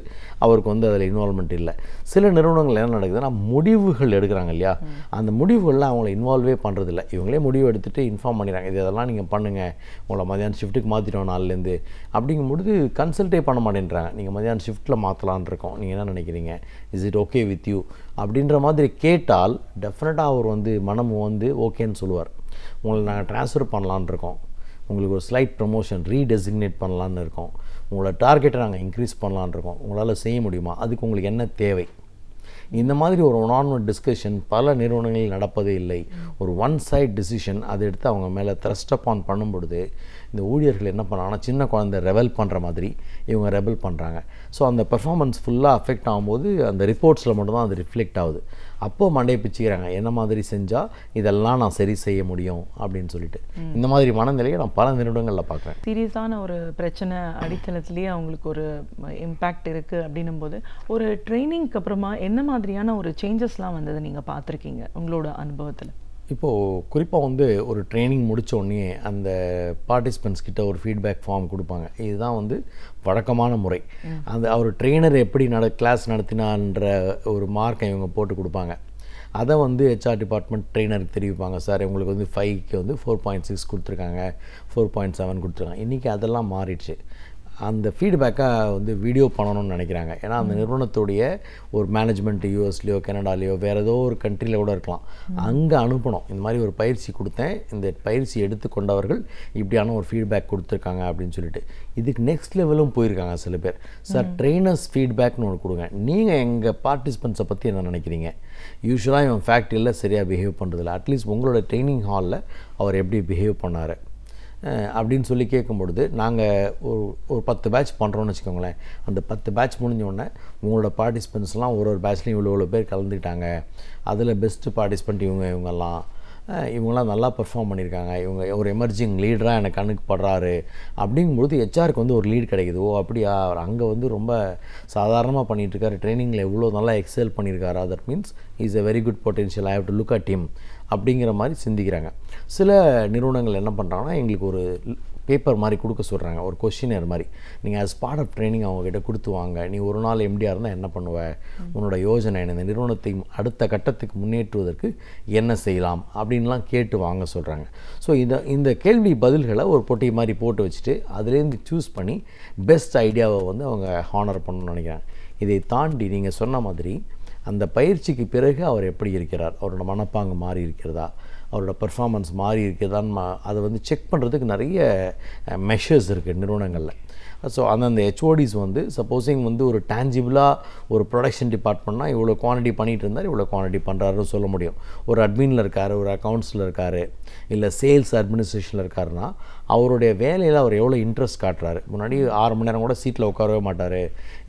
அவருக்கு வந்து அதில் இன்வால்மெண்ட் இல்லை. சில நிறுவனங்கள் என்ன நடக்குதுன்னா முடிவுகள் எடுக்கிறாங்க இல்லையா, அந்த முடிவுகளில் அவங்கள இன்வால்வே பண்ணுறதில்ல. இவங்களே முடிவு எடுத்துகிட்டு இன்ஃபார்ம் பண்ணிடுறாங்க, இதெல்லாம் நீங்கள் பண்ணுங்கள், உங்களை மதியானம் ஷிஃப்ட்டுக்கு மாற்றிட்டோம் நாள்லேருந்து அப்படிங்கும்பொழுது கன்சல்ட்டே பண்ண மாட்டேன்றாங்க. நீங்கள் மதியானம் ஷிஃப்ட்டில் மாற்றலான் இருக்கோம், நீங்கள் என்ன நினைக்கிறீங்க, is it okay with you அப்படின்ற மாதிரி கேட்டால் டெஃபினட்டாக அவர் வந்து மனம் வந்து ஓகேன்னு சொல்லுவார். உங்களை நாங்கள் ட்ரான்ஸ்ஃபர் பண்ணலான்னு இருக்கோம், உங்களுக்கு ஒரு ஸ்லைட் ப்ரமோஷன் ரீடெசிக்னேட் பண்ணலான்னு இருக்கோம், உங்களோட டார்கெட்டை நாங்கள் இன்க்ரீஸ் பண்ணலான்னு இருக்கோம், உங்களால் செய்ய முடியுமா, அதுக்கு உங்களுக்கு என்ன தேவை. இந்த மாதிரி ஒரு ஒன் டிஸ்கஷன் பல நிறுவனங்களில் நடப்பதே இல்லை. ஒரு ஒன் சைட் டிசிஷன் அதை எடுத்து அவங்க மேலே த்ரஸ்ட் அப் ஆன் பண்ணும்பொழுது இந்த ஊழியர்கள் என்ன பண்ணுறாங்கன்னா சின்ன குழந்தை ரெவல் பண்ணுற மாதிரி இவங்க ரெபல் பண்ணுறாங்க. ஸோ அந்த பெர்ஃபார்மன்ஸ் ஃபுல்லாக அஃபெக்ட் ஆகும்போது அந்த ரிப்போர்ட்ஸில் மட்டும்தான் அது ரிஃப்ளெக்ட் ஆகுது. அப்போது மண்டையை பிச்சுக்கிறாங்க, என்ன மாதிரி செஞ்சால் இதெல்லாம் நான் சரி செய்ய முடியும் அப்படின்னு சொல்லிட்டு. இந்த மாதிரி மனநிலையை நான் பல நிறுவனங்களில் பார்க்குறேன். சீரியஸான ஒரு பிரச்சனை அடித்தளத்துலேயே அவங்களுக்கு ஒரு இம்பேக்ட் இருக்குது அப்படின்னும் போது ஒரு ட்ரைனிங்க்கு அப்புறமா என்ன மாதிரியான ஒரு சேஞ்சஸ்லாம் வந்தது நீங்கள் பார்த்துருக்கீங்க உங்களோட அனுபவத்தில்? இப்போது குறிப்பாக வந்து ஒரு ட்ரைனிங் முடித்த உடனே அந்த பார்ட்டிசிபெண்ட்ஸ் கிட்ட ஒரு ஃபீட்பேக் ஃபார்ம் கொடுப்பாங்க. இதுதான் வந்து வழக்கமான முறை. அந்த அவர் ட்ரெயினர் எப்படி கிளாஸ் நடத்தினான்ற ஒரு மார்க்கை இவங்க போட்டு கொடுப்பாங்க. அதை வந்து ஹெச்ஆர் டிபார்ட்மெண்ட் ட்ரெயினருக்கு தெரிவிப்பாங்க, சார் உங்களுக்கு வந்து 5க்கு வந்து 4.6 கொடுத்துருக்காங்க, 4.7 கொடுத்துருக்காங்க. இன்றைக்கி அதெல்லாம் மாறிடுச்சு. அந்த ஃபீட்பேக்கை வந்து வீடியோ பண்ணணும்னு நினைக்கிறாங்க. ஏன்னா அந்த நிறுவனத்துடைய ஒரு மேனேஜ்மெண்ட் யூஎஸ்லேயோ கனடாலேயோ வேறு ஏதோ ஒரு கண்ட்ரியில் கூட இருக்கலாம், அங்கே அனுப்பணும். இந்த மாதிரி ஒரு பயிற்சி கொடுத்தேன், இந்த பயிற்சி எடுத்துக்கொண்டவர்கள் இப்படியான ஒரு ஃபீட்பேக் கொடுத்துருக்காங்க அப்படின்னு சொல்லிட்டு இதுக்கு நெக்ஸ்ட் லெவலும் போயிருக்காங்க சில பேர். சார் ட்ரெயினர்ஸ் ஃபீட்பேக்னு ஒன்று கொடுங்க, நீங்கள் எங்கள் பார்ட்டிசிபெண்ட்ஸை பற்றி என்ன நினைக்கிறீங்க, யூஸ்வலாக இவன் ஃபேக்ட்ரியில் சரியாக பிஹேவ் பண்ணுறதில்ல, அட்லீஸ்ட் உங்களோட ட்ரைனிங் ஹாலில் அவர் எப்படி பிஹேவ் பண்ணார் அப்படின்னு சொல்லி கேட்கும்பொழுது நாங்கள் ஒரு 10 பேட்ச் பண்ணுறோன்னு வச்சுக்கோங்களேன். அந்த 10 பேட்ச் முடிஞ்சோடனே உங்களோட பார்ட்டிசிபெண்ட்ஸ்லாம் ஒரு பேட்ச்லேயும் இவ்வளோ பேர் கலந்துக்கிட்டாங்க, அதில் பெஸ்ட்டு பார்ட்டிசிபெண்ட் இவங்கெல்லாம் நல்லா பெர்ஃபார்ம் பண்ணியிருக்காங்க, இவங்க ஒரு எமர்ஜிங் லீடராக எனக்கு கண்ணுக்கு படுறாரு அப்படிங்கும்பொழுது ஹெச்ஆருக்கு வந்து ஒரு லீட் கிடைக்குது. ஓ அப்படியா, அவர் அங்கே வந்து ரொம்ப சாதாரணமாக பண்ணிகிட்ருக்காரு, ட்ரைனிங்கில் எவ்வளோ நல்லா எக்ஸல் பண்ணியிருக்காரா, that means is a very good potential, I have to look at him அப்படிங்கிற மாதிரி சிந்திக்கிறாங்க. சில நிறுவனங்கள் என்ன பண்ணுறாங்கன்னா எங்களுக்கு ஒரு பேப்பர் மாதிரி கொடுக்க சொல்கிறாங்க, ஒரு கொஷினர் மாதிரி. நீங்கள் as part of ட்ரைனிங் அவங்ககிட்ட கொடுத்து வாங்க, நீ ஒரு நாள் எம்டியாக இருந்தால் என்ன பண்ணுவ, உன்னோட யோசனை என்ன, இந்த நிறுவனத்தை அடுத்த கட்டத்துக்கு முன்னேற்றுவதற்கு என்ன செய்யலாம் அப்படின்லாம் கேட்டு வாங்க சொல்கிறாங்க. ஸோ இந்த கேள்வி பதில்களை ஒரு பொட்டி மாதிரி போட்டு வச்சுட்டு அதுலேருந்து சூஸ் பண்ணி பெஸ்ட் ஐடியாவை வந்து அவங்க ஹானர் பண்ணணும்னு நினைக்கிறாங்க. இதை தாண்டி நீங்கள் சொன்ன மாதிரி அந்த பயிற்சிக்கு பிறகு அவர் எப்படி இருக்கிறார், அவரோட மனப்பாங்கு மாறி இருக்கிறதா, அவரோட பெர்ஃபார்மன்ஸ் மாறி இருக்கிறதான்னு அதை வந்து செக் பண்ணுறதுக்கு நிறைய மெஷர்ஸ் இருக்குது நிறுவனங்களில். ஸோ அந்தந்த ஹெச்ஓடிஸ் வந்து சப்போஸிங் வந்து ஒரு டேஞ்சிபிளாக ஒரு ப்ரொடக்ஷன் டிபார்ட்மெண்ட்னா இவ்வளோ குவான்டிட்டி பண்ணிகிட்டு இருந்தார், இவ்வளோ குவான்டிட்டி பண்ணுறாருன்னு சொல்ல முடியும். ஒரு அட்மினில் இருக்கார், ஒரு அக்கௌண்ட்ஸில் இருக்கார், இல்லை சேல்ஸ் அட்மினிஸ்ட்ரேஷனில் இருக்காருன்னா அவருடைய வேலையில் அவர் எவ்வளோ இன்ட்ரெஸ்ட் காட்டுறாரு. முன்னாடி 6 மணி நேரம் கூட சீட்டில் உட்காரவே மாட்டார்,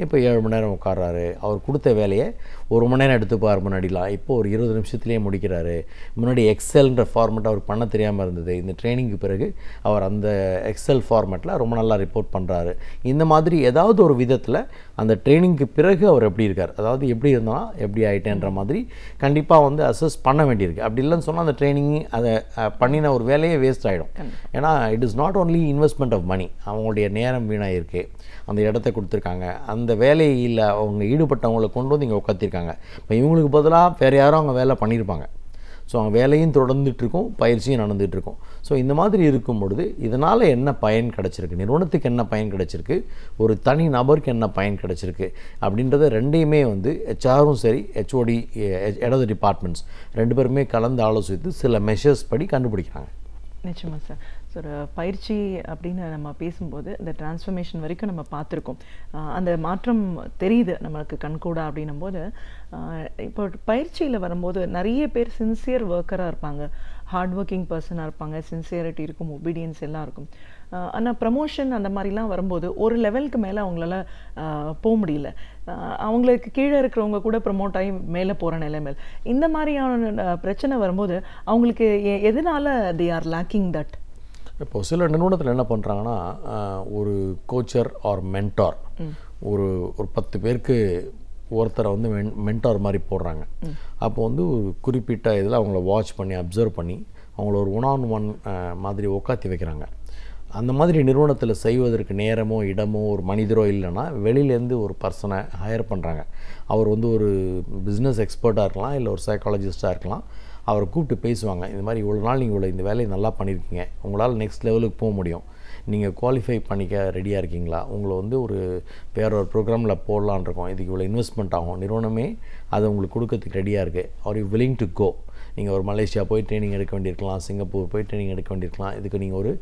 இப்போ 7 மணி நேரம் உட்கார்றாரு. அவர் கொடுத்த வேலையை 1 மணி நேரம் எடுத்துப்பார் முன்னாடிலாம், இப்போ ஒரு 20 நிமிஷத்துலேயே முடிக்கிறாரு. முன்னாடி எக்ஸல்ன்ற ஃபார்மேட் அவர் பண்ண தெரியாமல் இருந்தது, இந்த ட்ரைனிங்க்கு பிறகு அவர் அந்த எக்ஸல் ஃபார்மேட்டில் ரொம்ப நல்லா ரிப்போர்ட் பண்ணுறாரு. இந்த மாதிரி ஏதாவது ஒரு விதத்தில் அந்த ட்ரைனிங்க்கு பிறகு அவர் எப்படி இருக்கார், அதாவது எப்படி இருந்தால் எப்படி ஆகிட்டேன்ற மாதிரி கண்டிப்பாக வந்து அசஸ் பண்ண வேண்டியிருக்கு. அப்படி இல்லைன்னு சொன்னால் அந்த ட்ரைனிங் அதை பண்ணின ஒரு வேலையே வேஸ்ட் ஆகிடும். ஏன்னா it is not only investment of money, அவங்களுடைய நேரம் வீணாகிருக்கு, அந்த இடத்த கொடுத்துருக்காங்க, அந்த வேலையில் அவங்க ஈடுபட்டவங்களை கொண்டு வந்து இங்கே உட்காத்திருக்காங்க. இப்போ இவங்களுக்கு பதிலாக வேறு யாரும் அவங்க வேலை பண்ணியிருப்பாங்க. ஸோ அவங்க வேலையும் தொடர்ந்துட்டுருக்கும், பயிற்சியும் நடந்துகிட்ருக்கும். ஸோ இந்த மாதிரி இருக்கும் பொழுது இதனால் என்ன பயன் கிடச்சிருக்கு, நிறுவனத்துக்கு என்ன பயன் கிடச்சிருக்கு, ஒரு தனி நபருக்கு என்ன பயன் கிடச்சிருக்கு அப்படின்றத ரெண்டையுமே வந்து ஹெச்ஆரும் சரி HOD head of the departments 2 பேருமே கலந்து ஆலோசித்து சில மெஷர்ஸ் படி கண்டுபிடிக்கிறாங்க. நிச்சயமாக சார். ஸோ ஒரு பயிற்சி அப்படின்னு நம்ம பேசும்போது இந்த டிரான்ஸ்ஃபர்மேஷன் வரைக்கும் நம்ம பார்த்துருக்கோம், அந்த மாற்றம் தெரியுது நம்மளுக்கு கண்கூடா அப்படின்னும் போது இப்போ பயிற்சியில் வரும்போது நிறைய பேர் சின்சியர் ஒர்க்கராக இருப்பாங்க, ஹார்ட் ஒர்க்கிங் பர்சனாக இருப்பாங்க, சின்சியரிட்டி இருக்கும், ஒபீடியன்ஸ் எல்லாம் இருக்கும். ஆனால் ப்ரமோஷன் அந்த மாதிரிலாம் வரும்போது ஒரு லெவலுக்கு மேலே அவங்களால போக முடியல. அவங்களுக்கு கீழே இருக்கிறவங்க கூட ப்ரமோட் ஆகி மேலே போகிற நிலைமை. இந்த மாதிரியான பிரச்சனை வரும்போது அவங்களுக்கு எதனால they are lacking that? இப்போ சில நிறுவனத்தில் என்ன பண்ணுறாங்கன்னா, ஒரு கோச்சர் ஆர் மென்டார் ஒரு 10 பேருக்கு ஒருத்தரை வந்து மென்டார் மாதிரி போடுறாங்க. அப்போ வந்து ஒரு குறிப்பிட்ட இதில் அவங்கள வாட்ச் பண்ணி அப்சர்வ் பண்ணி அவங்கள ஒரு 1-on-1 மாதிரி உட்காத்தி வைக்கிறாங்க. அந்த மாதிரி நிறுவனத்தில் செய்வதற்கு நேரமோ இடமோ ஒரு மனிதரோ இல்லைன்னா வெளியிலேருந்து ஒரு பர்சனை ஹையர் பண்ணுறாங்க. அவர் வந்து ஒரு பிஸ்னஸ் எக்ஸ்பர்ட்டாக இருக்கலாம், இல்லை ஒரு சைக்காலஜிஸ்ட்டாக இருக்கலாம். அவரை கூப்பிட்டு பேசுவாங்க, இந்த மாதிரி இவ்வளோ நாள் நீங்கள் இந்த வேலையை நல்லா பண்ணியிருக்கீங்க, உங்களால் நெக்ஸ்ட் லெவலுக்கு போக முடியும், நீங்கள் குவாலிஃபை பண்ணிக்க ரெடியாக இருக்கீங்களா, உங்களை வந்து வேற ஒரு ப்ரோக்ராமில் போடலான் இருக்கோம், இதுக்கு இவ்வளோ இன்வெஸ்ட்மெண்ட் ஆகும், நிறுவனமே அதை உங்களுக்கு கொடுக்கறதுக்கு ரெடியாக இருக்குது, are you willing to go. நீங்கள் ஒரு மலேசியா போய் ட்ரைனிங் எடுக்க வேண்டியிருக்கலாம், சிங்கப்பூர் போய் ட்ரைனிங் எடுக்க வேண்டியிருக்கலாம். இதுக்கு நீங்கள் ஒரு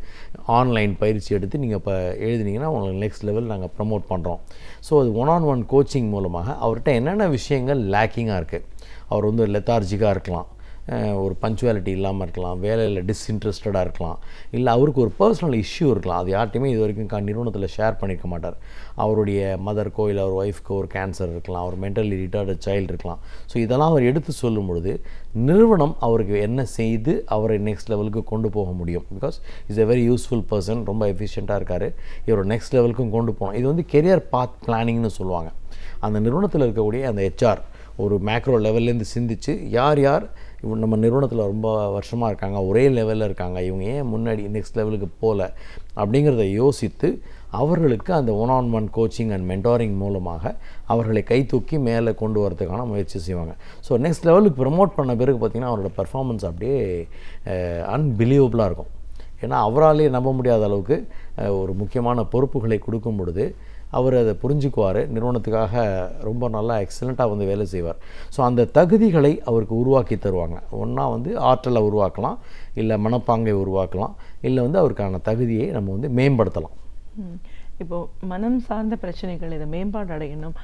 ஆன்லைன் பயிற்சி எடுத்து நீங்கள் இப்போ எழுதினீங்கன்னா உங்களுக்கு நெக்ஸ்ட் லெவல் நாங்கள் ப்ரமோட் பண்ணுறோம். ஸோ அது 1-on-1 கோச்சிங் மூலமாக அவர்கிட்ட என்னென்ன விஷயங்கள் லேக்கிங்காக இருக்குது, அவர் வந்து லெத்தார்ஜிக்காக இருக்கலாம், ஒரு பஞ்சுவாலிட்டி இல்லாமல் இருக்கலாம், வேலையில் டிஸ்இன்ட்ரெஸ்டடாக இருக்கலாம், இல்லை அவருக்கு ஒரு பர்சனல் இஷ்யூ இருக்கலாம், அது யார்ட்டையுமே இது வரைக்கும் நிறுவனத்தில் ஷேர் பண்ணியிருக்க மாட்டார். அவருடைய மதருக்கோ இல்லை அவர் ஒய்ஃப்க்கோ ஒரு கேன்சர் இருக்கலாம், அவர் மென்டலி ரிட்டார்டு சைல்டு இருக்கலாம். ஸோ இதெல்லாம் அவர் எடுத்து சொல்லும் பொழுது நிறுவனம் அவருக்கு என்ன செய்து அவரை நெக்ஸ்ட் லெவலுக்கு கொண்டு போக முடியும். Because is a very useful person, ரொம்ப எஃபிஷியண்ட்டாக இருக்கார், இவர் நெக்ஸ்ட் லெவலுக்கும் கொண்டு போகணும். இது வந்து கெரியர் பாத் பிளானிங்னு சொல்லுவாங்க. அந்த நிறுவனத்தில் இருக்கக்கூடிய அந்த HR ஒரு மேக்ரோ லெவல்லேருந்து சிந்தித்து யார் யார் நம்ம நிறுவனத்தில் ரொம்ப வருஷமாக இருக்காங்க, ஒரே லெவலில் இருக்காங்க, இவங்க ஏன் முன்னாடி நெக்ஸ்ட் லெவலுக்கு போகல அப்படிங்கிறத யோசித்து அவர்களுக்கு அந்த 1-on-1 கோச்சிங் அண்ட் மென்டாரிங் மூலமாக அவர்களை கை தூக்கி மேலே கொண்டு வரதுக்கான முயற்சி செய்வாங்க. ஸோ நெக்ஸ்ட் லெவலுக்கு ப்ரமோட் பண்ண பிறகு பார்த்திங்கன்னா அவரோட பர்ஃபார்மன்ஸ் அப்படியே அன்பிலீவபிளாக இருக்கும். ஏன்னா அவராலே நம்ப முடியாத அளவுக்கு ஒரு முக்கியமான பொறுப்புகளை கொடுக்கும் பொழுது அவர் அதை புரிஞ்சுக்குவார், நிறுவனத்துக்காக ரொம்ப நல்லா எக்ஸலண்ட்டாக வந்து வேலை செய்வார். ஸோ அந்த தகுதிகளை அவருக்கு உருவாக்கி தருவாங்க. ஒன்றா வந்து ஆற்றலை உருவாக்கலாம், இல்லை மனப்பாங்கை உருவாக்கலாம், இல்லை வந்து அவருக்கான தகுதியை நம்ம வந்து மேம்படுத்தலாம். இப்போது மனம் சார்ந்த பிரச்சனைகள் இதை மேம்பாடு அடையணும்,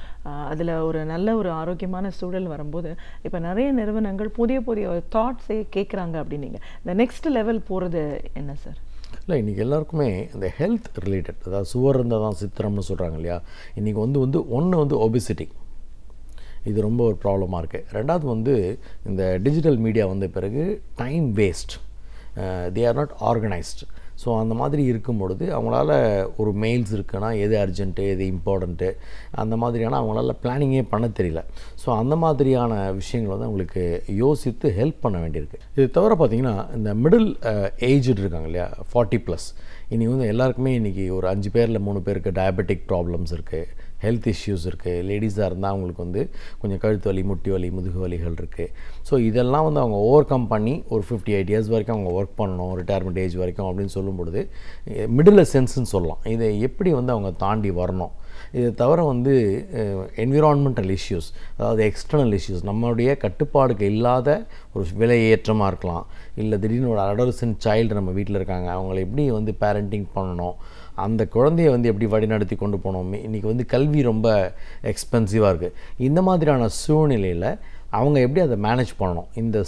அதில் ஒரு நல்ல ஒரு ஆரோக்கியமான சூழல் வரும்போது இப்போ நிறைய நிறுவனங்கள் புதிய புதிய தாட்ஸே கேட்குறாங்க. அப்படின்னீங்க இந்த நெக்ஸ்ட் லெவல் போகிறது என்ன சார்? இல்லை, இன்றைக்கி எல்லாருக்குமே இந்த ஹெல்த் ரிலேட்டட், அதாவது சுவர் இருந்தால் தான் சித்திரம்னு சொல்கிறாங்க இல்லையா, இன்றைக்கி ஒன்று வந்து ஒபிசிட்டி, இது ரொம்ப ஒரு ப்ராப்ளமாக இருக்குது. ரெண்டாவது வந்து இந்த டிஜிட்டல் மீடியா வந்த பிறகு time waste, they are not organised. So அந்த மாதிரி இருக்கும் பொழுது அவங்களால ஒரு மெயில்ஸ் இருக்குன்னா எது அர்ஜென்ட்டு எது இம்பார்ட்டண்ட்டு அந்த மாதிரியான அவங்களால பிளானிங்கே பண்ண தெரியல. ஸோ அந்த மாதிரியான விஷயங்கள் வந்து அவங்களுக்கு யோசித்து ஹெல்ப் பண்ண வேண்டியிருக்கு. இது தவிர பார்த்திங்கன்னா இந்த மிடில் ஏஜ்டு இருக்காங்க இல்லையா, 40+, இன்றைக்கி வந்து எல்லாருக்குமே இன்றைக்கி ஒரு 5 பேரில் 3 பேருக்கு டயபெட்டிக் ப்ராப்ளம்ஸ் இருக்குது, ஹெல்த் இஷ்யூஸ் இருக்குது. லேடிஸாக இருந்தால் அவங்களுக்கு வந்து கொஞ்சம் கழுத்து வலி, முட்டி வலி, முதுகு வலிகள் இருக்குது. ஸோ இதெல்லாம் வந்து அவங்க ஓவர் கம் பண்ணி ஒரு 58 இயர்ஸ் வரைக்கும் அவங்க ஒர்க் பண்ணணும், ரிட்டையர்மெண்ட் ஏஜ் வரைக்கும் அப்படின்னு சொல்லும் பொழுது மிடில் சென்ஸ்ன்னு சொல்லலாம். இதை எப்படி வந்து அவங்க தாண்டி வரணும். இது தவிர வந்து என்விரான்மெண்டல் இஷ்யூஸ், அதாவது எக்ஸ்டர்னல் இஷ்யூஸ், நம்மளுடைய கட்டுப்பாடுக்கு இல்லாத ஒரு விலை ஏற்றமாக இருக்கலாம், இல்லை திடீர்னு ஒரு அடோலசன்ட் சைல்டு நம்ம வீட்டில் இருக்காங்க, அவங்கள எப்படி வந்து பேரண்டிங் பண்ணணும், அந்த குழந்தைய வந்து எப்படி வழிநடத்தி கொண்டு போனோம். இன்றைக்கி வந்து கல்வி ரொம்ப எக்ஸ்பென்சிவாக இருக்குது. இந்த மாதிரியான சூழ்நிலையில் அவங்க எப்படி அதை மேனேஜ் பண்ணணும், இந்த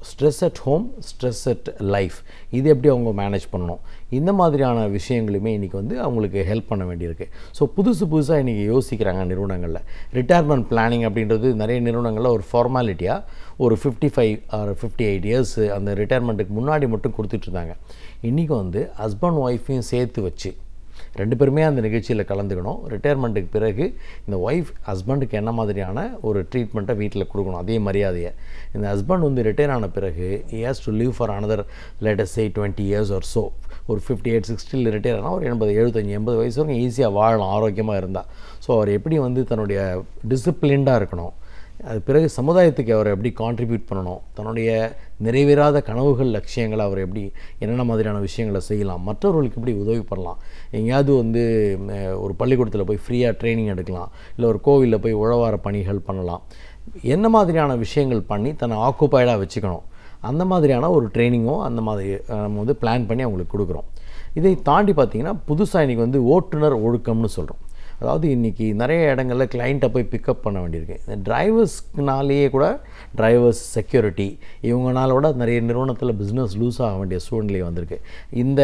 stress at home, stress at life, இது எப்படி அவங்க மேனேஜ் பண்ணணும், இந்த மாதிரியான விஷயங்களுமே இன்றைக்கி வந்து அவங்களுக்கு ஹெல்ப் பண்ண வேண்டியிருக்கு. ஸோ புதுசாக இன்றைக்கி யோசிக்கிறாங்க நிறுவனங்களில். ரிட்டையர்மெண்ட் பிளானிங் அப்படின்றது நிறைய நிறுவனங்களில் ஒரு ஃபார்மாலிட்டியாக ஒரு 55 ஆர் 58 இயர்ஸ் அந்த ரிட்டையர்மெண்ட்டுக்கு முன்னாடி மட்டும் கொடுத்துட்ருந்தாங்க. இன்றைக்கி வந்து ஹஸ்பண்ட் ஒய்ஃபையும் சேர்த்து வச்சு 2 பேருமே அந்த நிகழ்ச்சியில் கலந்துக்கணும். ரிட்டையர்மெண்ட்டுக்கு பிறகு இந்த ஒய்ஃப் ஹஸ்பண்டுக்கு என்ன மாதிரியான ஒரு ட்ரீட்மெண்ட்டை வீட்டில் கொடுக்கணும், அதே மரியாதையை. இந்த ஹஸ்பண்ட் வந்து ரிட்டையர் ஆன பிறகு he has to live for another let us say 20 years or so. ஒரு 58-60 ரிட்டையர் ஆனால் ஒரு 80, 75, 80 வயசு வரைக்கும் ஈஸியாக வாழலாம் ஆரோக்கியமாக இருந்தால். ஸோ அவர் எப்படி வந்து தன்னுடைய டிசிப்ளின்டாக இருக்கணும், அது பிறகு சமுதாயத்துக்கு அவர் எப்படி கான்ட்ரிபியூட் பண்ணணும், தன்னுடைய நிறைவேறாத கனவுகள் லட்சியங்களை அவர் எப்படி என்னென்ன மாதிரியான விஷயங்களை செய்யலாம், மற்றவர்களுக்கு எப்படி உதவி பண்ணலாம், எங்கேயாவது வந்து ஒரு பள்ளிக்கூடத்தில் போய் ஃப்ரீயாக ட்ரைனிங் எடுக்கலாம், இல்லை ஒரு கோவிலில் போய் உழவார பணிகள் பண்ணலாம், என்ன மாதிரியான விஷயங்கள் பண்ணி தன்னை ஆக்குப்பைடாக வச்சுக்கணும், அந்த மாதிரியான ஒரு ட்ரைனிங்கும் அந்த மாதிரி நம்ம வந்து பிளான் பண்ணி அவங்களுக்கு கொடுக்குறோம். இதை தாண்டி பார்த்திங்கன்னா புதுசாக இன்றைக்கி வந்து ஓட்டுநர் ஒழுக்கம்னு சொல்கிறோம். அதாவது இன்றைக்கி நிறைய இடங்களில் கிளைண்ட்டை போய் பிக்கப் பண்ண வேண்டியிருக்கு. இந்த டிரைவர்ஸ்னாலேயே கூட டிரைவர்ஸ் செக்யூரிட்டி இவங்கனால கூட நிறைய நிறுவனத்தில் பிஸ்னஸ் லூஸ் ஆக வேண்டிய சூழ்நிலை வந்திருக்கு. இந்த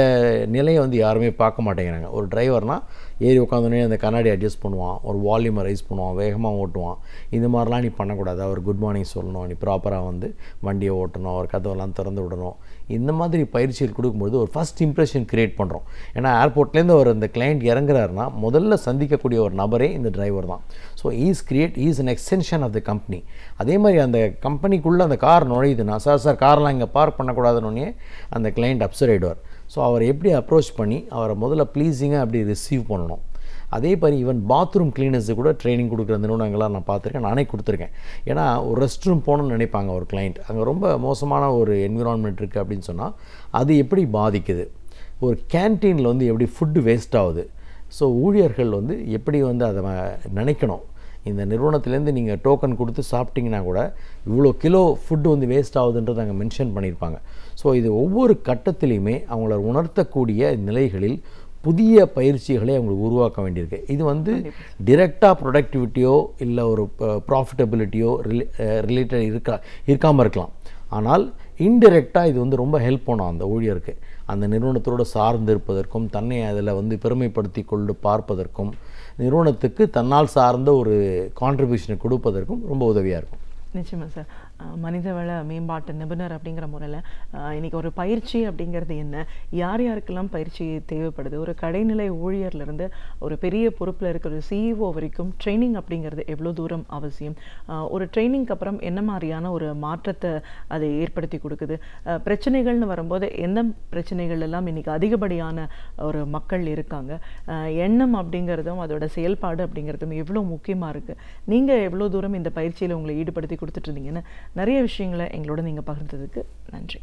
நிலையை வந்து யாருமே பார்க்க மாட்டேங்கிறாங்க. ஒரு டிரைவர்னால் ஏறி உட்காந்தோடனே அந்த கண்ணாடி அட்ஜஸ்ட் பண்ணுவான், ஒரு வால்யூமை ரைஸ் பண்ணுவான், வேகமாக ஓட்டுவான். இந்த மாதிரிலாம் நீ பண்ணக்கூடாது. அவர் குட் மார்னிங் சொல்லணும், நீ ப்ராப்பராக வந்து வண்டியை ஓட்டணும், அவர் கதவெல்லாம் திறந்து விடணும். இந்த மாதிரி பயிற்சிகள் கொடுக்கும்போது ஒரு ஃபஸ்ட் இம்ப்ரெஷன் க்ரியேட் பண்ணுறோம். ஏன்னா ஏர்போர்ட்லேருந்து அவர் அந்த கிளைண்ட் இறங்குறாருன்னா முதல்ல சந்திக்கக்கூடிய ஒரு நபரே இந்த டிரைவர் தான். So is an extension of the company. அதே மாதிரி அந்த கம்பெனிக்குள்ளே அந்த கார் நுழையுதுன்னா, சார் கார்லாம் இங்கே பார்க் பண்ணக்கூடாதுன்னொன்னே அந்த கிளைண்ட் அப்செட் ஆகிடுவார். ஸோ அவரை எப்படி அப்ரோச் பண்ணி அவரை முதல்ல ப்ளீஸிங்காக அப்படி ரிசீவ் பண்ணணும். அதே மாதிரி ஈவன் பாத்ரூம் கிளீனர்ஸு கூட ட்ரைனிங் கொடுக்குற நிறுவனங்களாக நான் பார்த்துருக்கேன், நானே கொடுத்துருக்கேன். ஏன்னா ஒரு ரெஸ்ட் ரூம் போகணுன்னு நினைப்பாங்க ஒரு கிளைண்ட், அங்கே ரொம்ப மோசமான ஒரு என்விரான்மெண்ட் இருக்குது அப்படின்னு சொன்னால் அது எப்படி பாதிக்குது. ஒரு கேன்டீனில் வந்து எப்படி ஃபுட்டு வேஸ்ட் ஆகுது. ஸோ ஊழியர்கள் வந்து எப்படி வந்து அதை நினைக்கணும். இந்த நிறுவனத்துலேருந்து நீங்கள் டோக்கன் கொடுத்து சாப்பிட்டிங்கன்னா கூட இவ்வளோ கிலோ ஃபுட்டு வந்து வேஸ்ட் ஆகுதுன்றது அங்கே மென்ஷன் பண்ணியிருப்பாங்க. ஸோ இது ஒவ்வொரு கட்டத்திலையுமே அவங்கள உணர்த்தக்கூடிய நிலைகளில் புதிய பயிற்சிகளை அவங்களுக்கு உருவாக்க வேண்டியிருக்கு. இது வந்து டிரெக்டாக ப்ரொடக்டிவிட்டியோ இல்லை ஒரு ப்ராஃபிட்டபிலிட்டியோ ரிலேட்டட் இருக்காமல் இருக்கலாம். ஆனால் இன்டெரக்டாக இது வந்து ரொம்ப ஹெல்ப் பண்ணும் அந்த ஊழியருக்கு. அந்த நிறுவனத்தோடு சார்ந்து இருப்பதற்கும், தன்னை அதில் வந்து பெருமைப்படுத்தி கொண்டு பார்ப்பதற்கும், நிறுவனத்துக்கு தன்னால் சார்ந்த ஒரு கான்ட்ரிபியூஷனை கொடுப்பதற்கும் ரொம்ப உதவியாக இருக்கும். நிச்சயமாக சார். மனிதவள மேம்பாட்டு நிபுணர் அப்படிங்கிற முறையில் இன்றைக்கி ஒரு பயிற்சி அப்படிங்கிறது என்ன, யார் யாருக்கெல்லாம் பயிற்சி தேவைப்படுது, ஒரு கடைநிலை ஊழியர்லேருந்து ஒரு பெரிய பொறுப்பில் இருக்கிற ஒரு சிஇஓ வரைக்கும் ட்ரைனிங் அப்படிங்கிறது எவ்வளோ தூரம் அவசியம், ஒரு ட்ரைனிங்க்கு அப்புறம் என்ன மாதிரியான ஒரு மாற்றத்தை அதை ஏற்படுத்தி கொடுக்குது, பிரச்சனைகள்னு வரும்போது எந்த பிரச்சனைகள் எல்லாம் இன்றைக்கி அதிகப்படியான ஒரு மக்கள் இருக்காங்க, எண்ணம் அப்படிங்கிறதும் அதோட செயல்பாடு அப்படிங்கிறதும் எவ்வளோ முக்கியமாக இருக்குது, நீங்கள் எவ்வளோ தூரம் இந்த பயிற்சியில் உங்களை ஈடுபடுத்தி கொடுத்துட்ருந்தீங்கன்னு நிறைய விஷயங்களை எங்களோட நீங்கள் பகிர்ந்ததுக்கு நன்றி.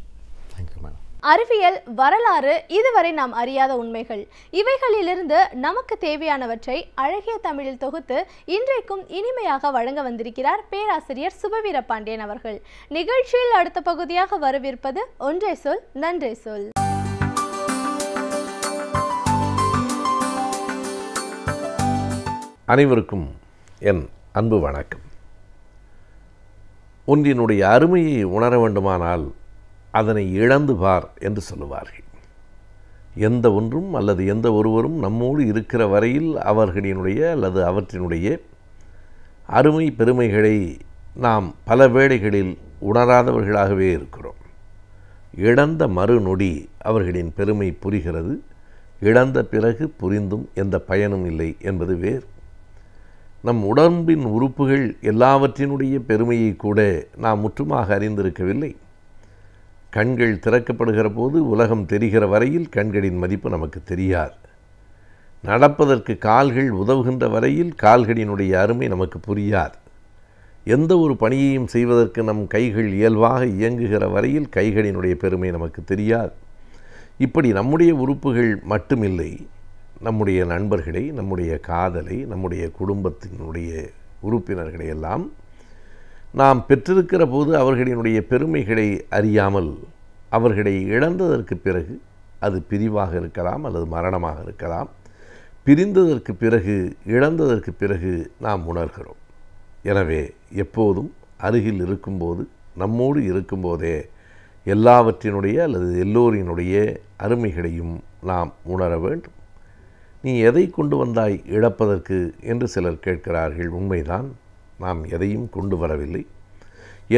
Thank you madam. அறிவியல், வரலாறு, இதுவரை நாம் அறியாத உண்மைகள், இவைகளிலிருந்து நமக்கு தேவையானவற்றை அழகிய தமிழில் தொகுத்து இன்றைக்கும் இனிமையாக வழங்க வந்திருக்கிறார் பேராசிரியர் சுபவீர பாண்டியன் அவர்கள். நிகழ்ச்சியில் அடுத்த பகுதியாக வரவிருப்பது ஒன்றை சொல் நன்றே சொல். அனைவருக்கும் என் அன்பு வணக்கம். ஒன்றினுடைய அருமையை உணர வேண்டுமானால் அதனை இழந்து பார் என்று சொல்லுவார்கள். எந்த ஒன்றும் அல்லது எந்த ஒருவரும் நம்மோடு இருக்கிற வரையில் அவர்களினுடைய அல்லது அவற்றினுடைய அருமை பெருமைகளை நாம் பல வேளைகளில் உணராதவர்களாகவே இருக்கிறோம். இழந்த மறுநொடி அவர்களின் பெருமை புரிகிறது. இழந்த பிறகு புரிந்தும் எந்த பயனும் இல்லை என்பது வேறு. நம் உடம்பின் உறுப்புகள் எல்லாவற்றினுடைய பெருமையை கூட நாம் முற்றுமாக அறிந்திருக்கவில்லை. கண்கள் திறக்கப்படுகிற போது உலகம் தெரிகிற வரையில் கண்களின் மதிப்பு நமக்கு தெரியாது. நடப்பதற்கு கால்கள் உதவுகின்ற வரையில் கால்களினுடைய அருமை நமக்கு புரியாது. எந்த ஒரு பணியையும் செய்வதற்கு நம் கைகள் இயல்பாக இயங்குகிற வரையில் கைகளினுடைய பெருமை நமக்கு தெரியாது. இப்படி நம்முடைய உறுப்புகள் மட்டுமில்லை, நம்முடைய நண்பர்களை, நம்முடைய காதலை, நம்முடைய குடும்பத்தினுடைய உறுப்பினர்களை எல்லாம் நாம் பெற்றிருக்கிற போது அவர்களினுடைய பெருமைகளை அறியாமல் அவர்களை இழந்ததற்கு பிறகு, அது பிரிவாக இருக்கலாம் அல்லது மரணமாக இருக்கலாம், பிரிந்ததற்கு பிறகு, இழந்ததற்கு பிறகு நாம் உணர்கிறோம். எனவே எப்போதும் அருகில் இருக்கும்போது, நம்மோடு இருக்கும்போதே எல்லாவற்றினுடைய அல்லது எல்லோரினுடைய அருமைகளையும் நாம் உணர வேண்டும். நீ எதை கொண்டு வந்தாய் இழப்பதற்கு என்று சிலர் கேட்கிறார்கள். உண்மைதான், நாம் எதையும் கொண்டு வரவில்லை,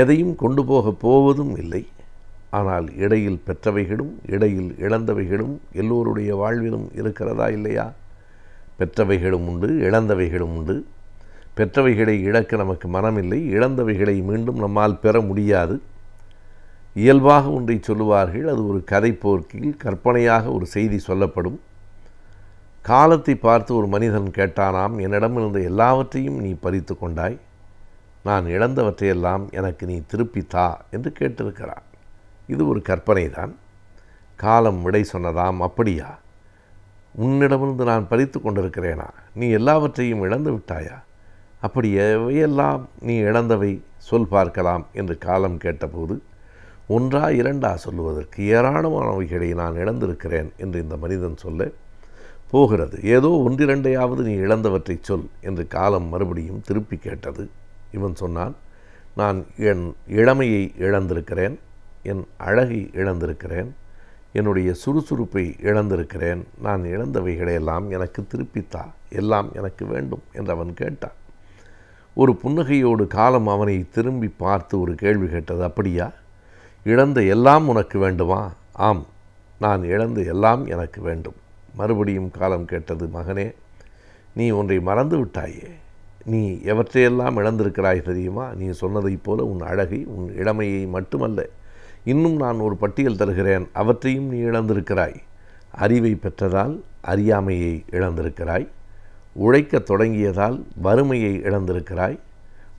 எதையும் கொண்டு போகப் போவதும் இல்லை. ஆனால் இடையில் பெற்றவைகளும் இடையில் இழந்தவைகளும் எல்லோருடைய வாழ்விலும் இருக்கிறதா இல்லையா? பெற்றவைகளும் உண்டு, இழந்தவைகளும் உண்டு. பெற்றவைகளை இழக்க நமக்கு மனமில்லை, இழந்தவைகளை மீண்டும் நம்மால் பெற முடியாது. இயல்பாக ஒன்றை சொல்லுவார்கள், அது ஒரு கதை போர்க்கில் கற்பனையாக ஒரு செய்தி சொல்லப்படும். காலத்தை பார்த்து ஒரு மனிதன் கேட்டானாம், என்னிடம் இருந்த எல்லாவற்றையும் நீ பறித்து கொண்டாய், நான் இழந்தவற்றையெல்லாம் எனக்கு நீ திருப்பித்தா என்று கேட்டிருக்கிறான். இது ஒரு கற்பனை தான். காலம் விடை சொன்னதாம், அப்படியா? உன்னிடமிருந்து நான் பறித்து கொண்டிருக்கிறேனா? நீ எல்லாவற்றையும் இழந்து விட்டாயா? அப்படி எவையெல்லாம் நீ இழந்தவை சொல் பார்க்கலாம் என்று காலம் கேட்டபோது, ஒன்றா இரண்டா சொல்லுவதற்கு ஏராளமானவைகளை நான் இழந்திருக்கிறேன் என்று இந்த மனிதன் சொல்ல, போகிறது. ஏதோ ஒன்றிரண்டையாவது நீ இழந்தவற்றை சொல் என்று காலம் மறுபடியும் திருப்பி கேட்டது. இவன் சொன்னான், நான் என் இளமையை இழந்திருக்கிறேன், என் அழகை இழந்திருக்கிறேன், என்னுடைய சுறுசுறுப்பை இழந்திருக்கிறேன். நான் இழந்தவைகளையெல்லாம் எனக்கு திருப்பித்தா, எல்லாம் எனக்கு வேண்டும் என்று அவன் கேட்டான். ஒரு புன்னகையோடு காலம் அவனை திரும்பி பார்த்து ஒரு கேள்வி கேட்டது. அப்படியா? இழந்த எல்லாம் உனக்கு வேண்டுமா? ஆம், நான் இழந்த எல்லாம் எனக்கு வேண்டும். மறுபடியும் காலம் கேட்டது, மகனே, நீ ஒன்றை மறந்து விட்டாயே. நீ எவற்றையெல்லாம் இழந்திருக்கிறாய் தெரியுமா? நீ சொன்னதைப் போல உன் அழகை, உன் இளமையை மட்டுமல்ல, இன்னும் நான் ஒரு பட்டியல் தருகிறேன், அவற்றையும் நீ இழந்திருக்கிறாய். அறிவை பெற்றதால் அறியாமையை இழந்திருக்கிறாய், உழைக்கத் தொடங்கியதால் வறுமையை இழந்திருக்கிறாய்,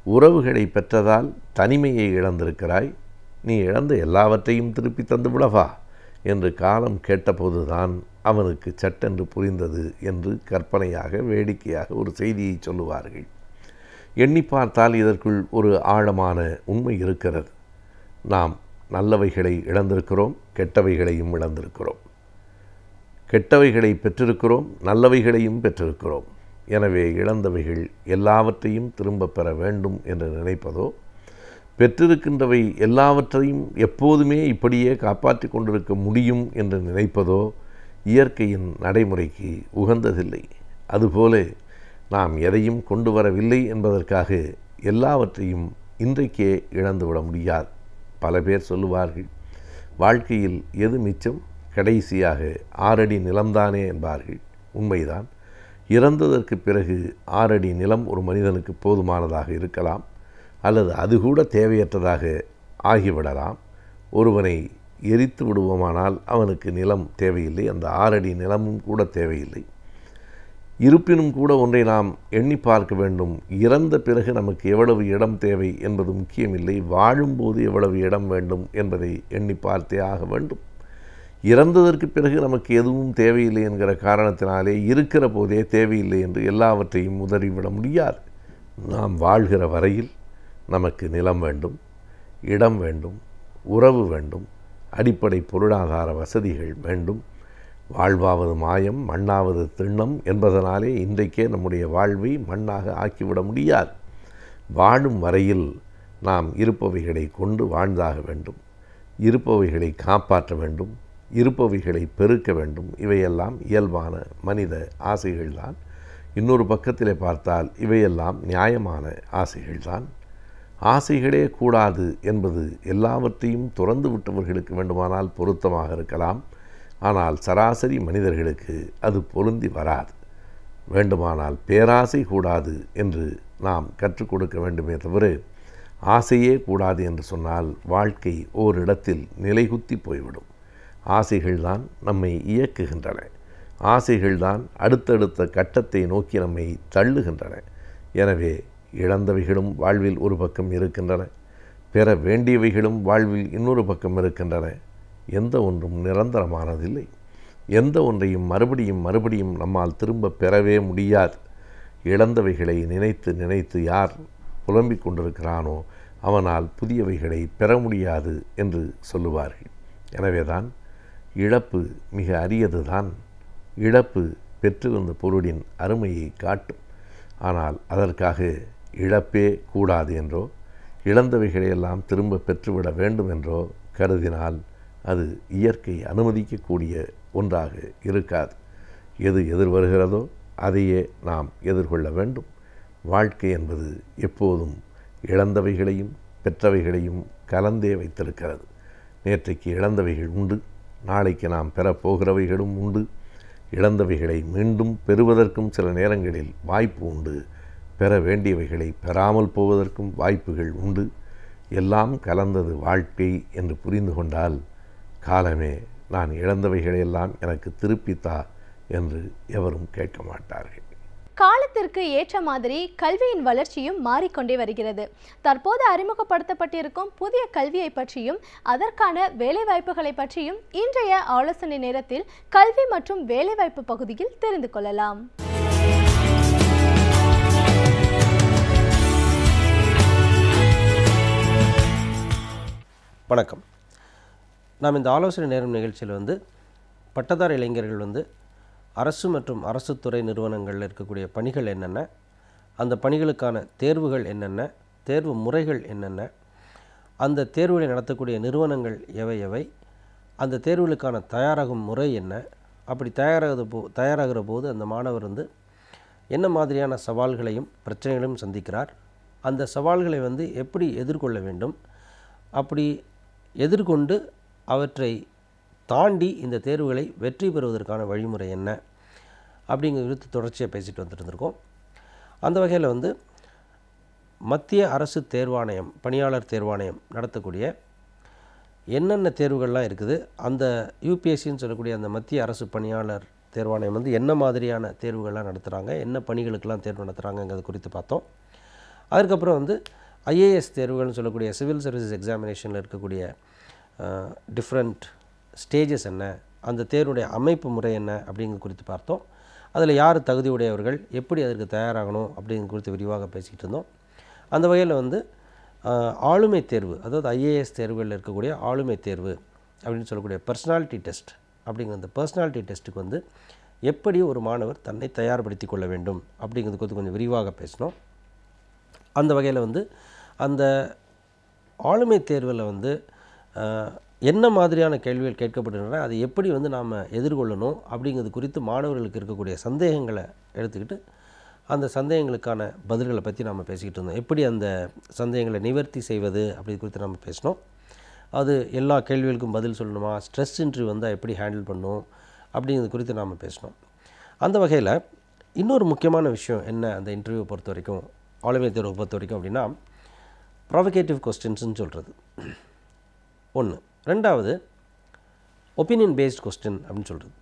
உறவுகளை பெற்றதால் தனிமையை இழந்திருக்கிறாய். நீ இழந்த எல்லாவற்றையும் திருப்பி தந்து விடவா என்று காலம் கேட்டபோதுதான் அவனுக்கு சட்டென்று புரிந்தது என்று கற்பனையாக வேடிக்கையாக ஒரு செய்தியை சொல்லுவார்கள். எண்ணி பார்த்தால் இதற்குள் ஒரு ஆழமான உண்மை இருக்கிறது. நாம் நல்லவைகளை இழந்திருக்கிறோம், கெட்டவைகளையும் இழந்திருக்கிறோம். கெட்டவைகளை பெற்றிருக்கிறோம், நல்லவைகளையும் பெற்றிருக்கிறோம். எனவே இழந்தவைகள் எல்லாவற்றையும் திரும்ப பெற வேண்டும் என்று நினைப்பதோ, பெற்றிருக்கின்றவை எல்லாவற்றையும் எப்போதுமே இப்படியே காப்பாற்றி கொண்டிருக்க முடியும் என்று நினைப்பதோ இயற்கையின் நடைமுறைக்கு உகந்ததில்லை. அதுபோல நாம் எதையும் கொண்டு வரவில்லை என்பதற்காக எல்லாவற்றையும் இன்றைக்கே இழந்துவிட முடியாது. பல பேர் சொல்லுவார்கள், வாழ்க்கையில் எது மிச்சம், கடைசியாக 6 அடி நிலம்தானே என்பார்கள். உண்மைதான். இறந்ததற்கு பிறகு 6 அடி நிலம் ஒரு மனிதனுக்கு போதுமானதாக இருக்கலாம், அல்லது அது கூட தேவையற்றதாக ஆகிவிடலாம். ஒருவனை எரித்து விடுவோமானால் அவனுக்கு நிலம் தேவையில்லை, அந்த 6 அடி நிலமும் கூட தேவையில்லை. இருப்பினும் கூட ஒன்றை நாம் எண்ணி பார்க்க வேண்டும். இறந்த பிறகு நமக்கு எவ்வளவு இடம் தேவை என்பது முக்கியமில்லை, வாழும்போது எவ்வளவு இடம் வேண்டும் என்பதை எண்ணி பார்த்தே ஆக வேண்டும். இறந்ததற்கு பிறகு நமக்கு எதுவும் தேவையில்லை என்கிற காரணத்தினாலே இருக்கிற போதே தேவையில்லை என்று எல்லாவற்றையும் உதறிவிட முடியாது. நாம் வாழ்கிற வரையில் நமக்கு நிலம் வேண்டும், இடம் வேண்டும், உறவு வேண்டும், அடிப்படை பொருளாதார வசதிகள் வேண்டும். வாழ்வாவது மாயம், மண்ணாவது திண்ணம் என்பதனாலே இன்றைக்கே நம்முடைய வாழ்வை மண்ணாக ஆக்கிவிட முடியாது. வாழும் வரையில் நாம் இருப்பவைகளை கொண்டு வாழ்ந்தாக வேண்டும், இருப்பவைகளை காப்பாற்ற வேண்டும், இருப்பவைகளை பெருக்க வேண்டும். இவையெல்லாம் இயல்பான மனித ஆசைகள்தான். இன்னொரு பக்கத்திலே பார்த்தால் இவையெல்லாம் நியாயமான ஆசைகள்தான். ஆசைகளே கூடாது என்பது எல்லாவற்றையும் துறந்து விட்டவர்களுக்கு வேண்டுமானால் பொருத்தமாக இருக்கலாம். ஆனால் சராசரி மனிதர்களுக்கு அது பொருந்தி வராது. வேண்டுமானால் பேராசை கூடாது என்று நாம் கற்றுக் கொடுக்க வேண்டுமே தவிர ஆசையே கூடாது என்று சொன்னால் வாழ்க்கை ஓரிடத்தில் நிலைகுத்தி போய்விடும். ஆசைகள்தான் நம்மை இயக்குகின்றன, ஆசைகள்தான் அடுத்தடுத்த கட்டத்தை நோக்கி நம்மை தள்ளுகின்றன. எனவே இழந்தவைகளும் வாழ்வில் ஒரு பக்கம் இருக்கின்றன, பெற வேண்டியவைகளும் வாழ்வில் இன்னொரு பக்கம் இருக்கின்றன. எந்த ஒன்றும் நிரந்தரமானதில்லை. எந்த ஒன்றையும் மறுபடியும் நம்மால் திரும்ப பெறவே முடியாது. இழந்தவைகளை நினைத்து நினைத்து யார் புலம்பிக் கொண்டிருக்கிறானோ அவனால் புதியவைகளை பெற முடியாது என்று சொல்லுவார்கள். எனவேதான் இழப்பு மிக அரியதுதான். இழப்பு பெற்றிருந்த பொருளின் அருமையை காட்டும். ஆனால் அதற்காக இழப்பே கூடாது என்றோ, இழந்தவைகளையெல்லாம் திரும்ப பெற்றுவிட வேண்டும் என்றோ கருதினால் அது இயற்கை அனுமதிக்கக்கூடிய ஒன்றாக இருக்காது. எது எதிர்வருகிறதோ அதையே நாம் எதிர்கொள்ள வேண்டும். வாழ்க்கை என்பது எப்போதும் இழந்தவைகளையும் பெற்றவைகளையும் கலந்தே வைத்திருக்கிறது. நேற்றைக்கு இழந்தவைகள் உண்டு, நாளைக்கு நாம் பெறப்போகிறவைகளும் உண்டு. இழந்தவைகளை மீண்டும் பெறுவதற்கும் சில நேரங்களில் வாய்ப்பு உண்டு, பெற வேண்டியவைகளை பெறாமல் போவதற்கும் வாய்ப்புகள் உண்டு. எல்லாம் கலந்தது வாழ்க்கை என்று புரிந்து கொண்டால் காலமே நான் இழந்தவைகளையெல்லாம் எனக்கு திருப்பித்தா என்று எவரும் கேட்க மாட்டார்கள். காலத்திற்கு ஏற்ற மாதிரி கல்வியின் வளர்ச்சியும் மாறிக்கொண்டே வருகிறது. தற்போது அறிமுகப்படுத்தப்பட்டிருக்கும் புதிய கல்வியை பற்றியும் அதற்கான வேலைவாய்ப்புகளை பற்றியும் இன்றைய ஆலோசனை நேரத்தில் கல்வி மற்றும் வேலைவாய்ப்பு பகுதியில் தெரிந்து கொள்ளலாம். வணக்கம். நாம் இந்த ஆலோசனை நேரம் நிகழ்ச்சியில் பட்டதாரி இளைஞர்கள் அரசு மற்றும் அரசு துறை நிறுவனங்களில் இருக்கக்கூடிய பணிகள் என்னென்ன, அந்த பணிகளுக்கான தேர்வுகள் என்னென்ன, தேர்வு முறைகள் என்னென்ன, அந்த தேர்வுகளை நடத்தக்கூடிய நிறுவனங்கள் எவை எவை, அந்த தேர்வுகளுக்கான தயாராகும் முறை என்ன, அப்படி தயாராகிற போது அந்த மாணவர் வந்து என்ன மாதிரியான சவால்களையும் பிரச்சனைகளையும் சந்திக்கிறார், அந்த சவால்களை வந்து எப்படி எதிர்கொள்ள வேண்டும், அப்படி எதிர்கொண்டு அவற்றை தாண்டி இந்த தேர்வுகளை வெற்றி பெறுவதற்கான வழிமுறை என்ன அப்படிங்கிறது குறித்து தொடர்ச்சியாக பேசிட்டு வந்துட்டு இருந்திருக்கோம். அந்த வகையில் வந்து மத்திய அரசு தேர்வாணையம், பணியாளர் தேர்வாணையம் நடத்தக்கூடிய என்னென்ன தேர்வுகள்லாம் இருக்குது, அந்த யூபிஎஸ்சின்னு சொல்லக்கூடிய அந்த மத்திய அரசு பணியாளர் தேர்வாணையம் வந்து என்ன மாதிரியான தேர்வுகள்லாம் நடத்துகிறாங்க, என்ன பணிகளுக்கெல்லாம் தேர்வு நடத்துகிறாங்கங்கிறது குறித்து பார்த்தோம். அதுக்கப்புறம் வந்து ஐஏஎஸ் தேர்வுகள்னு சொல்லக்கூடிய சிவில் சர்வீசஸ் எக்ஸாமினேஷனில் இருக்கக்கூடிய டிஃப்ரெண்ட் ஸ்டேஜஸ் என்ன, அந்த தேர்வுடைய அமைப்பு முறை என்ன அப்படிங்கிறது குறித்து பார்த்தோம். அதில் யார் தகுதியுடையவர்கள், எப்படி அதற்கு தயாராகணும் அப்படிங்கிறது குறித்து விரிவாக பேசிக்கிட்டு இருந்தோம். அந்த வகையில் வந்து ஆளுமை தேர்வு, அதாவது ஐஏஎஸ் தேர்வுகளில் இருக்கக்கூடிய ஆளுமை தேர்வு அப்படின்னு சொல்லக்கூடிய பர்சனாலிட்டி டெஸ்ட் அப்படிங்கிற அந்த பர்சனாலிட்டி டெஸ்ட்டுக்கு வந்து எப்படி ஒரு மாணவர் தன்னை தயார்படுத்தி கொள்ள வேண்டும் அப்படிங்கிறது குறித்து கொஞ்சம் விரிவாக பேசினோம். அந்த வகையில் வந்து அந்த ஆளுமை தேர்வில் வந்து என்ன மாதிரியான கேள்விகள் கேட்கப்படுகின்றன, அதை எப்படி வந்து நாம் எதிர்கொள்ளணும் அப்படிங்கிறது குறித்து மாணவர்களுக்கு இருக்கக்கூடிய சந்தேகங்களை எடுத்துக்கிட்டு அந்த சந்தேகங்களுக்கான பதில்களை பற்றி நாம் பேசிக்கிட்டு இருந்தோம். எப்படி அந்த சந்தேகங்களை நிவர்த்தி செய்வது அப்படி குறித்து நம்ம பேசினோம். அது எல்லா கேள்விகளுக்கும் பதில் சொல்லணுமா, ஸ்ட்ரெஸ் இன்டர்வியூ வந்தால் எப்படி ஹேண்டில் பண்ணணும் அப்படிங்கிறது குறித்து நாம் பேசினோம். அந்த வகையில் இன்னொரு முக்கியமான விஷயம் என்ன அந்த இன்டர்வியூவை பொறுத்த வரைக்கும், ஆளுமை தேர்வை பொறுத்த வரைக்கும் அப்படின்னா ப்ரொவகேட்டிவ் கொஸ்டின்ஸ்னு சொல்கிறது ஒன்று. ரெண்டாவது ஒப்பீனியன் பேஸ்ட் கொஸ்டின் அப்படின்னு சொல்கிறது.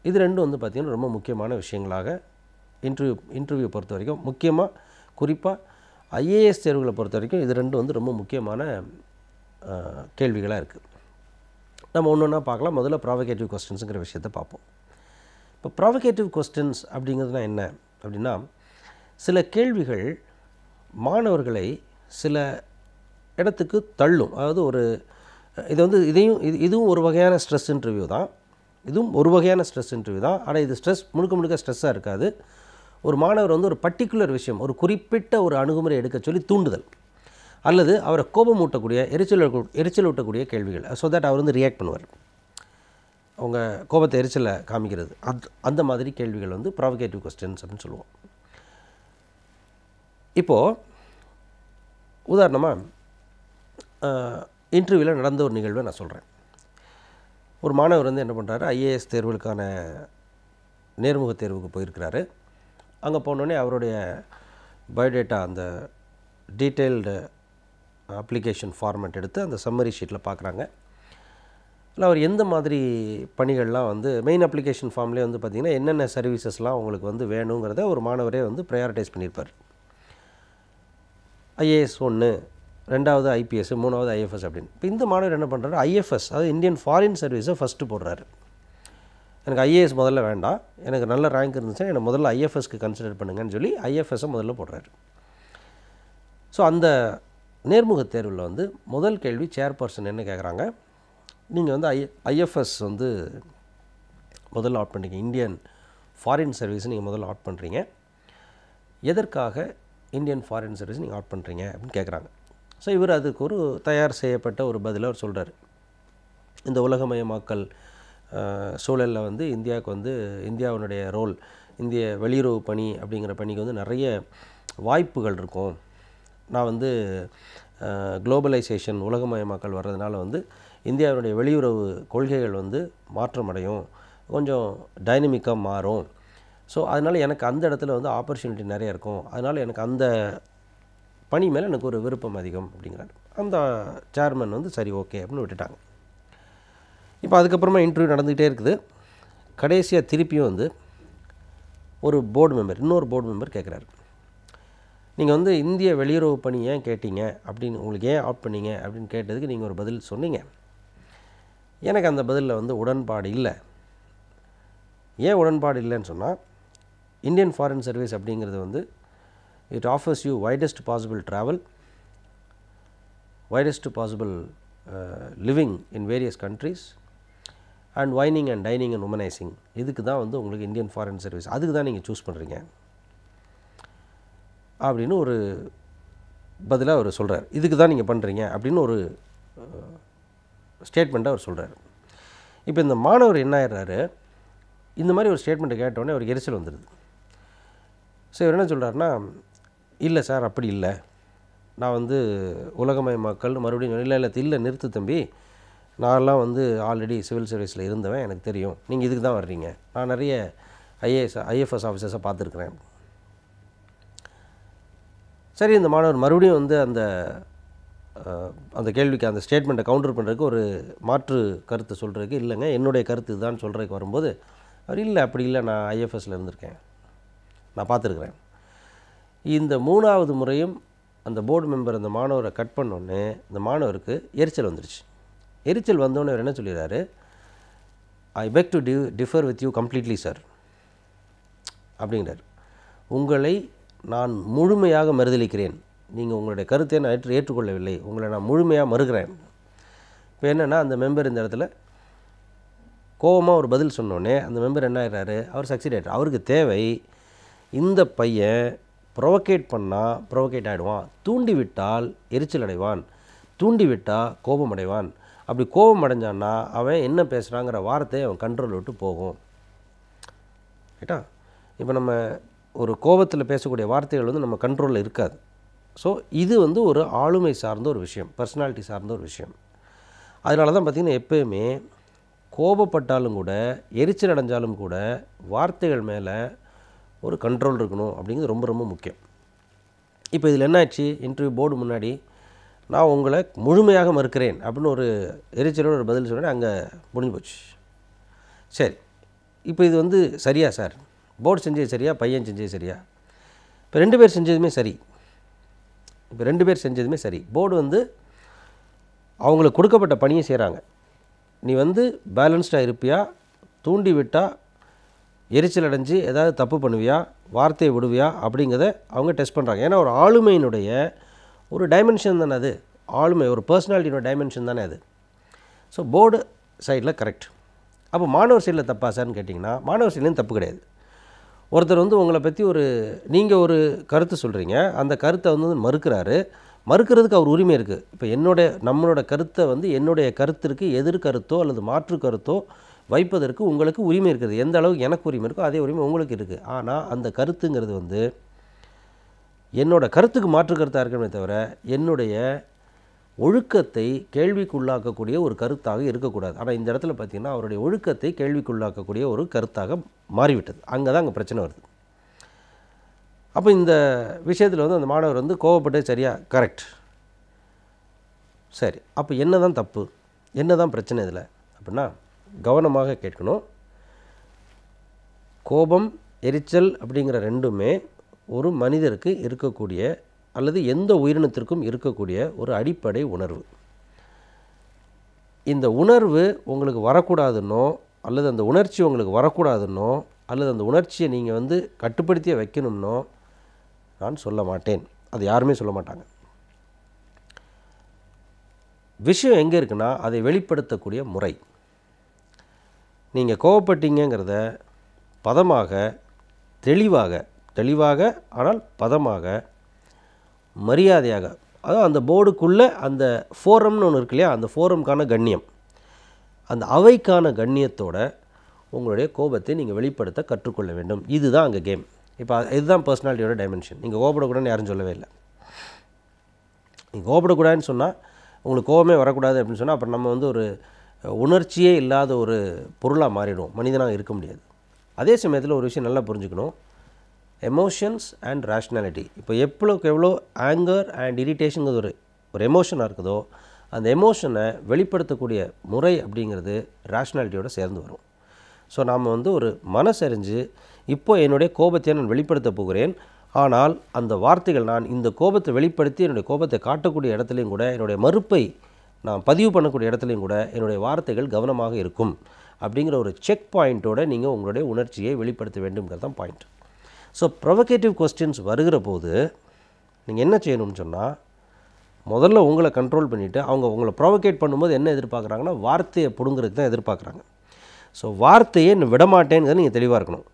இது ரெண்டும் வந்து பார்த்திங்கன்னா ரொம்ப முக்கியமான விஷயங்களாக இன்டர்வியூ பொறுத்த வரைக்கும், முக்கியமாக குறிப்பாக ஐஏஎஸ் தேர்வுகளை பொறுத்த வரைக்கும் இது ரெண்டும் வந்து ரொம்ப முக்கியமான கேள்விகளாக இருக்குது. நம்ம ஒன்று ஒன்றா பார்க்கலாம். முதல்ல ப்ராவகேட்டிவ் கொஸ்டின்ஸுங்கிற விஷயத்தை பார்ப்போம். இப்போ ப்ராவகேட்டிவ் கொஸ்டின்ஸ் அப்படிங்கிறதுனா என்ன அப்படின்னா, சில கேள்விகள் மாணவர்களை சில இடத்துக்கு தள்ளும். அதாவது ஒரு இது வந்து இதுவும் ஒரு வகையான ஸ்ட்ரெஸ் இன்டர்வியூ தான், இதுவும் ஒரு வகையான ஸ்ட்ரெஸ் இன்டர்வியூ தான். ஆனால் இது ஸ்ட்ரெஸ் முழுக்க ஸ்ட்ரெஸ்ஸாக இருக்காது. ஒரு மாணவர் வந்து ஒரு பர்டிகுலர் விஷயம், ஒரு குறிப்பிட்ட ஒரு அணுகுமுறை எடுக்க சொல்லி தூண்டுதல், அல்லது அவரை கோபம் ஊட்டக்கூடிய எரிச்சல் ஊட்டக்கூடிய கேள்விகள், ஸோ தட் அவர் வந்து ரியாக்ட் பண்ணுவார், அவங்க கோபத்தை எரிச்சலை காமிக்கிறது, அந்த மாதிரி கேள்விகள் வந்து ப்ராவகேட்டிவ் கொஸ்டின்ஸ் அப்படின்னு சொல்லுவோம். இப்போது உதாரணமாக இன்டர்வியூவில் நடந்த ஒரு நிகழ்வை நான் சொல்கிறேன். ஒரு மாணவர் வந்து என்ன பண்ணுறாரு, ஐஏஎஸ் தேர்வுகளுக்கான நேர்முக தேர்வுக்கு போயிருக்கிறாரு. அங்கே போனோடனே அவருடைய பயோடேட்டா, அந்த டீட்டெயில்டு அப்ளிகேஷன் ஃபார்மேட் எடுத்து அந்த சம்மரி ஷீட்டில் பார்க்குறாங்க. இல்லை அவர் எந்த மாதிரி பணிகள்லாம் வந்து மெயின் அப்ளிகேஷன் ஃபார்ம்லேயே வந்து பார்த்திங்கன்னா என்னென்ன சர்வீசஸ்லாம் உங்களுக்கு வந்து வேணுங்கிறத ஒரு மாணவரே வந்து ப்ரையாரிட்டைஸ் பண்ணியிருப்பார். ஐஏஎஸ் 1, 2வது ஐபிஎஸ், 3வது ஐஎஃப்எஸ் அப்படின்னு. இப்போ இந்த மாணவர் என்ன பண்ணுறாரு, ஐஎஃப்எஸ் அதாவது இந்தியன் ஃபாரின் சர்வீஸை ஃபஸ்ட்டு போடுறாரு. எனக்கு ஐஏஎஸ் முதல்ல வேண்டாம், எனக்கு நல்ல ரேங்க் இருந்துச்சுன்னா எனக்கு முதல்ல ஐஎஃப்எஸ்க்கு கன்சிடர் பண்ணுங்கன்னு சொல்லி ஐஎஃப்எஸ்ஸை முதல்ல போடுறாரு. ஸோ அந்த நேர்முக தேர்வில் வந்து முதல் கேள்வி சேர்பர்சன் என்ன கேட்குறாங்க, நீங்கள் வந்து ஐஎஃப்எஸ் வந்து முதல்ல ஆட் பண்ணுறீங்க, இந்தியன் ஃபாரின் சர்வீஸ் நீங்கள் முதல்ல ஆட் பண்ணுறீங்க, எதற்காக இந்தியன் ஃபாரின் சர்வீஸ் நீங்கள் ஆட் பண்ணுறீங்க அப்படின்னு கேட்குறாங்க. ஸோ இவர் அதுக்கு ஒரு தயார் செய்யப்பட்ட ஒரு பதிலை அவர் சொல்கிறார். இந்த உலகமயமாக்கல் சூழலில் வந்து இந்தியாவுக்கு வந்து இந்தியாவினுடைய ரோல், இந்திய வெளியுறவு பணி அப்படிங்கிற பணிக்கு வந்து நிறைய வாய்ப்புகள் இருக்கும். நான் வந்து குளோபலைசேஷன், உலகமயமாக்கல் வர்றதுனால வந்து இந்தியாவினுடைய வெளியுறவு கொள்கைகள் வந்து மாற்றமடையும், கொஞ்சம் டைனமிக்காக மாறும். ஸோ அதனால் எனக்கு அந்த இடத்துல வந்து ஆப்பர்ச்சுனிட்டி நிறைய இருக்கும், அதனால் எனக்கு அந்த பணி மேலே எனக்கு ஒரு விருப்பம் அதிகம் அப்படிங்கிறாரு. அந்த சேர்மன் வந்து சரி ஓகே அப்படின்னு விட்டுட்டாங்க. இப்போ அதுக்கப்புறமா இன்டர்வியூ நடந்துகிட்டே இருக்குது. கடைசியாக திருப்பியும் வந்து ஒரு போர்டு மெம்பர், இன்னொரு போர்டு மெம்பர் கேட்குறாரு, நீங்கள் வந்து இந்திய வெளியுறவு பணி ஏன் கேட்டீங்க அப்படின்னு, உங்களுக்கு ஏன் ஆட் பண்ணீங்க அப்படின்னு கேட்டதுக்கு நீங்கள் ஒரு பதில் சொன்னீங்க, எனக்கு அந்த பதிலில் வந்து உடன்பாடு இல்லை. ஏன் உடன்பாடு இல்லைன்னு சொன்னால், இந்தியன் ஃபாரின் சர்வீஸ் அப்படிங்கிறது வந்து it offers you widest possible travel, widest possible living in various countries, and wining and dining and womanising, இதுக்கு தான் வந்து உங்களுக்கு இந்தியன் ஃபாரின் சர்வீஸ், அதுக்கு தான் நீங்கள் சூஸ் பண்ணுறீங்க அப்படின்னு ஒரு பதிலாக அவர் சொல்கிறார். இதுக்கு தான் நீங்கள் பண்ணுறீங்க அப்படின்னு ஒரு ஸ்டேட்மெண்ட்டை அவர் சொல்கிறார். இப்போ இந்த மாணவர் என்ன ஆயிடுறாரு, இந்த மாதிரி ஒரு ஸ்டேட்மெண்ட்டை கேட்டோடனே அவருக்கு எரிச்சல் வந்துடுது. ஸோ இவர் என்ன சொல்கிறாருன்னா, இல்லை சார் அப்படி இல்லை, நான் வந்து உலகமயமாக்கல் மறுபடியும் இல்லை நிறுத்து தம்பி, நான்லாம் வந்து ஆல்ரெடி சிவில் சர்வீஸில் இருந்தவன், எனக்கு தெரியும், நீங்கள் இதுக்கு தான் வர்றீங்க, நான் நிறைய ஐஎஃப்எஸ் ஆஃபீஸர்ஸை பார்த்துருக்குறேன். சரி, இந்த மாணவர் மறுபடியும் வந்து அந்த கேள்விக்கு அந்த ஸ்டேட்மெண்ட்டை கவுண்டர் பண்ணுறதுக்கு ஒரு மாற்று கருத்து சொல்கிறதுக்கு, இல்லைங்க என்னுடைய கருத்து இதுதான் சொல்கிறதுக்கு வரும்போது அவர் இல்லை அப்படி இல்லை, நான் ஐஎஃப்எஸில் இருந்திருக்கேன், நான் பார்த்துருக்குறேன். இந்த 3வது முறையும் அந்த போர்டு மெம்பர் அந்த மாணவரை கட் பண்ணோடனே இந்த மாணவருக்கு எரிச்சல் வந்துடுச்சு. எரிச்சல் வந்தோடனே அவர் என்ன சொல்லிடுறாரு, I beg to differ with you completely sir அப்படிங்கிறார். உங்களை நான் முழுமையாக மறுதளிக்கிறேன், நீங்கள் உங்களுடைய கருத்தை நான் ஏற்றுக்கொள்ளவில்லை, உங்களை நான் முழுமையாக மறுக்கிறேன். இப்போ என்னென்னா அந்த மெம்பர் இந்த இடத்துல கோபமாக ஒரு பதில் சொன்னோடனே அந்த மெம்பர் என்ன ஆகிறாரு, அவர் சக்சீட் ஆகிட்டார். அவருக்கு தேவை இந்த பையன் ப்ரொவோகேட் பண்ணால் ப்ரொவோகேட் ஆகிடுவான், தூண்டி விட்டால் எரிச்சல் அடைவான், தூண்டி விட்டால் கோபம் அடைவான். அப்படி கோபம் அடைஞ்சான்னா அவன் என்ன பேசுகிறாங்கிற வார்த்தையை அவன் கண்ட்ரோல் விட்டு போகும். ரைட்டா? இப்போ நம்ம ஒரு கோபத்தில் பேசக்கூடிய வார்த்தைகள் வந்து நம்ம கண்ட்ரோலில் இருக்காது. ஸோ இது வந்து ஒரு ஆளுமை சார்ந்த ஒரு விஷயம், பர்சனாலிட்டி சார்ந்த ஒரு விஷயம். அதனால தான் பார்த்திங்கன்னா எப்போயுமே கோபப்பட்டாலும் கூட எரிச்சல் அடைஞ்சாலும் கூட வார்த்தைகள் மேலே ஒரு கண்ட்ரோல் இருக்கணும் அப்படிங்கிறது ரொம்ப ரொம்ப முக்கியம். இப்போ இதில் என்ன ஆச்சு, இன்டர்வியூ போர்டு முன்னாடி நான் உங்களை முழுமையாக மறுக்கிறேன் அப்படின்னு ஒரு எரிச்சலோட ஒரு பதில் சொன்னேன், அங்கே முடிஞ்சு போச்சு. சரி, இப்போ இது வந்து சரியா சார், போர்டு செஞ்சது சரியா, பையன் செஞ்சது சரியா? இப்போ 2 பேர் செஞ்சதுமே சரி. இப்போ 2 பேர் செஞ்சதுமே சரி. போர்டு வந்து அவங்களுக்கு கொடுக்கப்பட்ட பணியை செய்கிறாங்க. நீ வந்து பேலன்ஸ்டாக இருப்பியா, தூண்டி விட்டால் எரிச்சல் அடைஞ்சு ஏதாவது தப்பு பண்ணுவியா, வார்த்தையை விடுவியா அப்படிங்கிறத அவங்க டெஸ்ட் பண்ணுறாங்க. ஏன்னா ஒரு ஆளுமையினுடைய ஒரு டைமென்ஷன் தானே அது, ஆளுமை ஒரு பர்சனாலிட்டியோட டைமென்ஷன் தானே அது. ஸோ போர்டு சைடில் கரெக்ட். அப்போ மாணவர் சைடில் தப்பா சார்னு கேட்டிங்கன்னா மாணவர் சைட்லேயும் தப்பு கிடையாது. ஒருத்தர் வந்து உங்களை பற்றி நீங்கள் ஒரு கருத்து சொல்கிறீங்க, அந்த கருத்தை வந்து மறுக்கிறாரு, மறுக்கிறதுக்கு அவர் உரிமை இருக்குது. இப்போ நம்மளோட கருத்தை வந்து என்னுடைய கருத்திற்கு எதிர்கருத்தோ அல்லது மாற்று கருத்தோ வைப்பதற்கு உங்களுக்கு உரிமை இருக்குது. எந்த அளவுக்கு எனக்கு உரிமை இருக்கோ அதே உரிமை உங்களுக்கு இருக்குது. ஆனால் அந்த கருத்துங்கிறது வந்து என்னோட கருத்துக்கு மாற்று கருத்தாக இருக்கணுமே தவிர என்னுடைய ஒழுக்கத்தை கேள்விக்குள்ளாக்கக்கூடிய ஒரு கருத்தாக இருக்கக்கூடாது. ஆனால் இந்த இடத்துல பார்த்திங்கன்னா அவருடைய ஒழுக்கத்தை கேள்விக்குள்ளாக்கக்கூடிய ஒரு கருத்தாக மாறிவிட்டது. அங்கே தான் பிரச்சனை வருது. அப்போ இந்த விஷயத்தில் வந்து அந்த மாணவர் வந்து கோவப்பட்டு சரியா, கரெக்ட், சரி, அப்போ என்ன தான் தப்பு, என்ன தான் பிரச்சனை இதில் அப்படின்னா கவனமாக கேட்கணும். கோபம், எரிச்சல் அப்படிங்கிற ரெண்டுமே ஒரு மனிதருக்கு இருக்கக்கூடிய அல்லது எந்த உயிரினத்திற்கும் இருக்கக்கூடிய ஒரு அடிப்படை உணர்வு. இந்த உணர்வு உங்களுக்கு வரக்கூடாதுன்னோ அல்லது அந்த உணர்ச்சி உங்களுக்கு வரக்கூடாதுன்னோ அல்லது அந்த உணர்ச்சியை நீங்கள் வந்து கட்டுப்படுத்தியே வைக்கணும்னோ நான் சொல்ல மாட்டேன். அது யாருமே சொல்ல மாட்டாங்க. விஷயம் எங்கே இருக்குன்னா அதை வெளிப்படுத்தக்கூடிய முறை. நீங்கள் கோவப்பட்டீங்கிறத பதமாக தெளிவாக ஆனால் பதமாக மரியாதையாக, அதாவது அந்த போர்டுக்குள்ளே அந்த ஃபோரம்னு ஒன்று இருக்கு இல்லையா, அந்த ஃபோரம்கான கண்ணியம், அந்த அவைக்கான கண்ணியத்தோட உங்களுடைய கோபத்தை நீங்கள் வெளிப்படுத்த கற்றுக்கொள்ள வேண்டும். இதுதான் அங்கே கேம். இப்போ இதுதான் பர்சனாலிட்டியோட டைமென்ஷன். நீங்கள் கோபப்படக்கூடாதுன்னு யாரும் சொல்லவே இல்லை. நீங்கள் கோபப்படக்கூடாதுன்னு சொன்னால் உங்களுக்கு கோபமே வரக்கூடாது அப்படின்னு சொன்னால் அப்புறம் நம்ம வந்து ஒரு உணர்ச்சியே இல்லாத ஒரு பொருளாக மாறிடும், மனிதனாக இருக்க முடியாது. அதே சமயத்தில் ஒரு விஷயம் நல்லா புரிஞ்சுக்கணும், எமோஷன்ஸ் அண்ட் ரேஷ்னாலிட்டி. இப்போ எவ்வளோ ஆங்கர் அண்ட் இரிட்டேஷனுங்கிறது ஒரு எமோஷனாக இருக்குதோ அந்த எமோஷனை வெளிப்படுத்தக்கூடிய முறை அப்படிங்கிறது ரேஷ்னாலிட்டியோடு சேர்ந்து வரும். ஸோ நாம் வந்து ஒரு மனசறிஞ்சு இப்போ என்னுடைய கோபத்தை நான் வெளிப்படுத்த போகிறேன், ஆனால் அந்த வார்த்தைகள் நான் இந்த கோபத்தை வெளிப்படுத்தி என்னுடைய கோபத்தை காட்டக்கூடிய இடத்துலையும் கூட என்னுடைய மறுப்பை நான் பதிவு பண்ணக்கூடிய இடத்துலையும் கூட என்னுடைய வார்த்தைகள் கவனமாக இருக்கும் அப்படிங்கிற ஒரு செக் பாயிண்ட்டோடு நீங்கள் உங்களுடைய உணர்ச்சியை வெளிப்படுத்த வேண்டும்ங்கிறது தான் பாயிண்ட். ஸோ ப்ரொவகேட்டிவ் கொஸ்டின்ஸ் வருகிற போது நீங்கள் என்ன செய்யணும்னு சொன்னால் முதல்ல உங்களை கண்ட்ரோல் பண்ணிவிட்டு அவங்க உங்களை ப்ரொவகேட் பண்ணும்போது என்ன எதிர்பார்க்குறாங்கன்னா வார்த்தையை பிடுங்கிறதுக்கு தான் எதிர்பார்க்குறாங்க. ஸோ வார்த்தையை விடமாட்டேங்கிறது நீங்கள் தெளிவாக இருக்கணும்.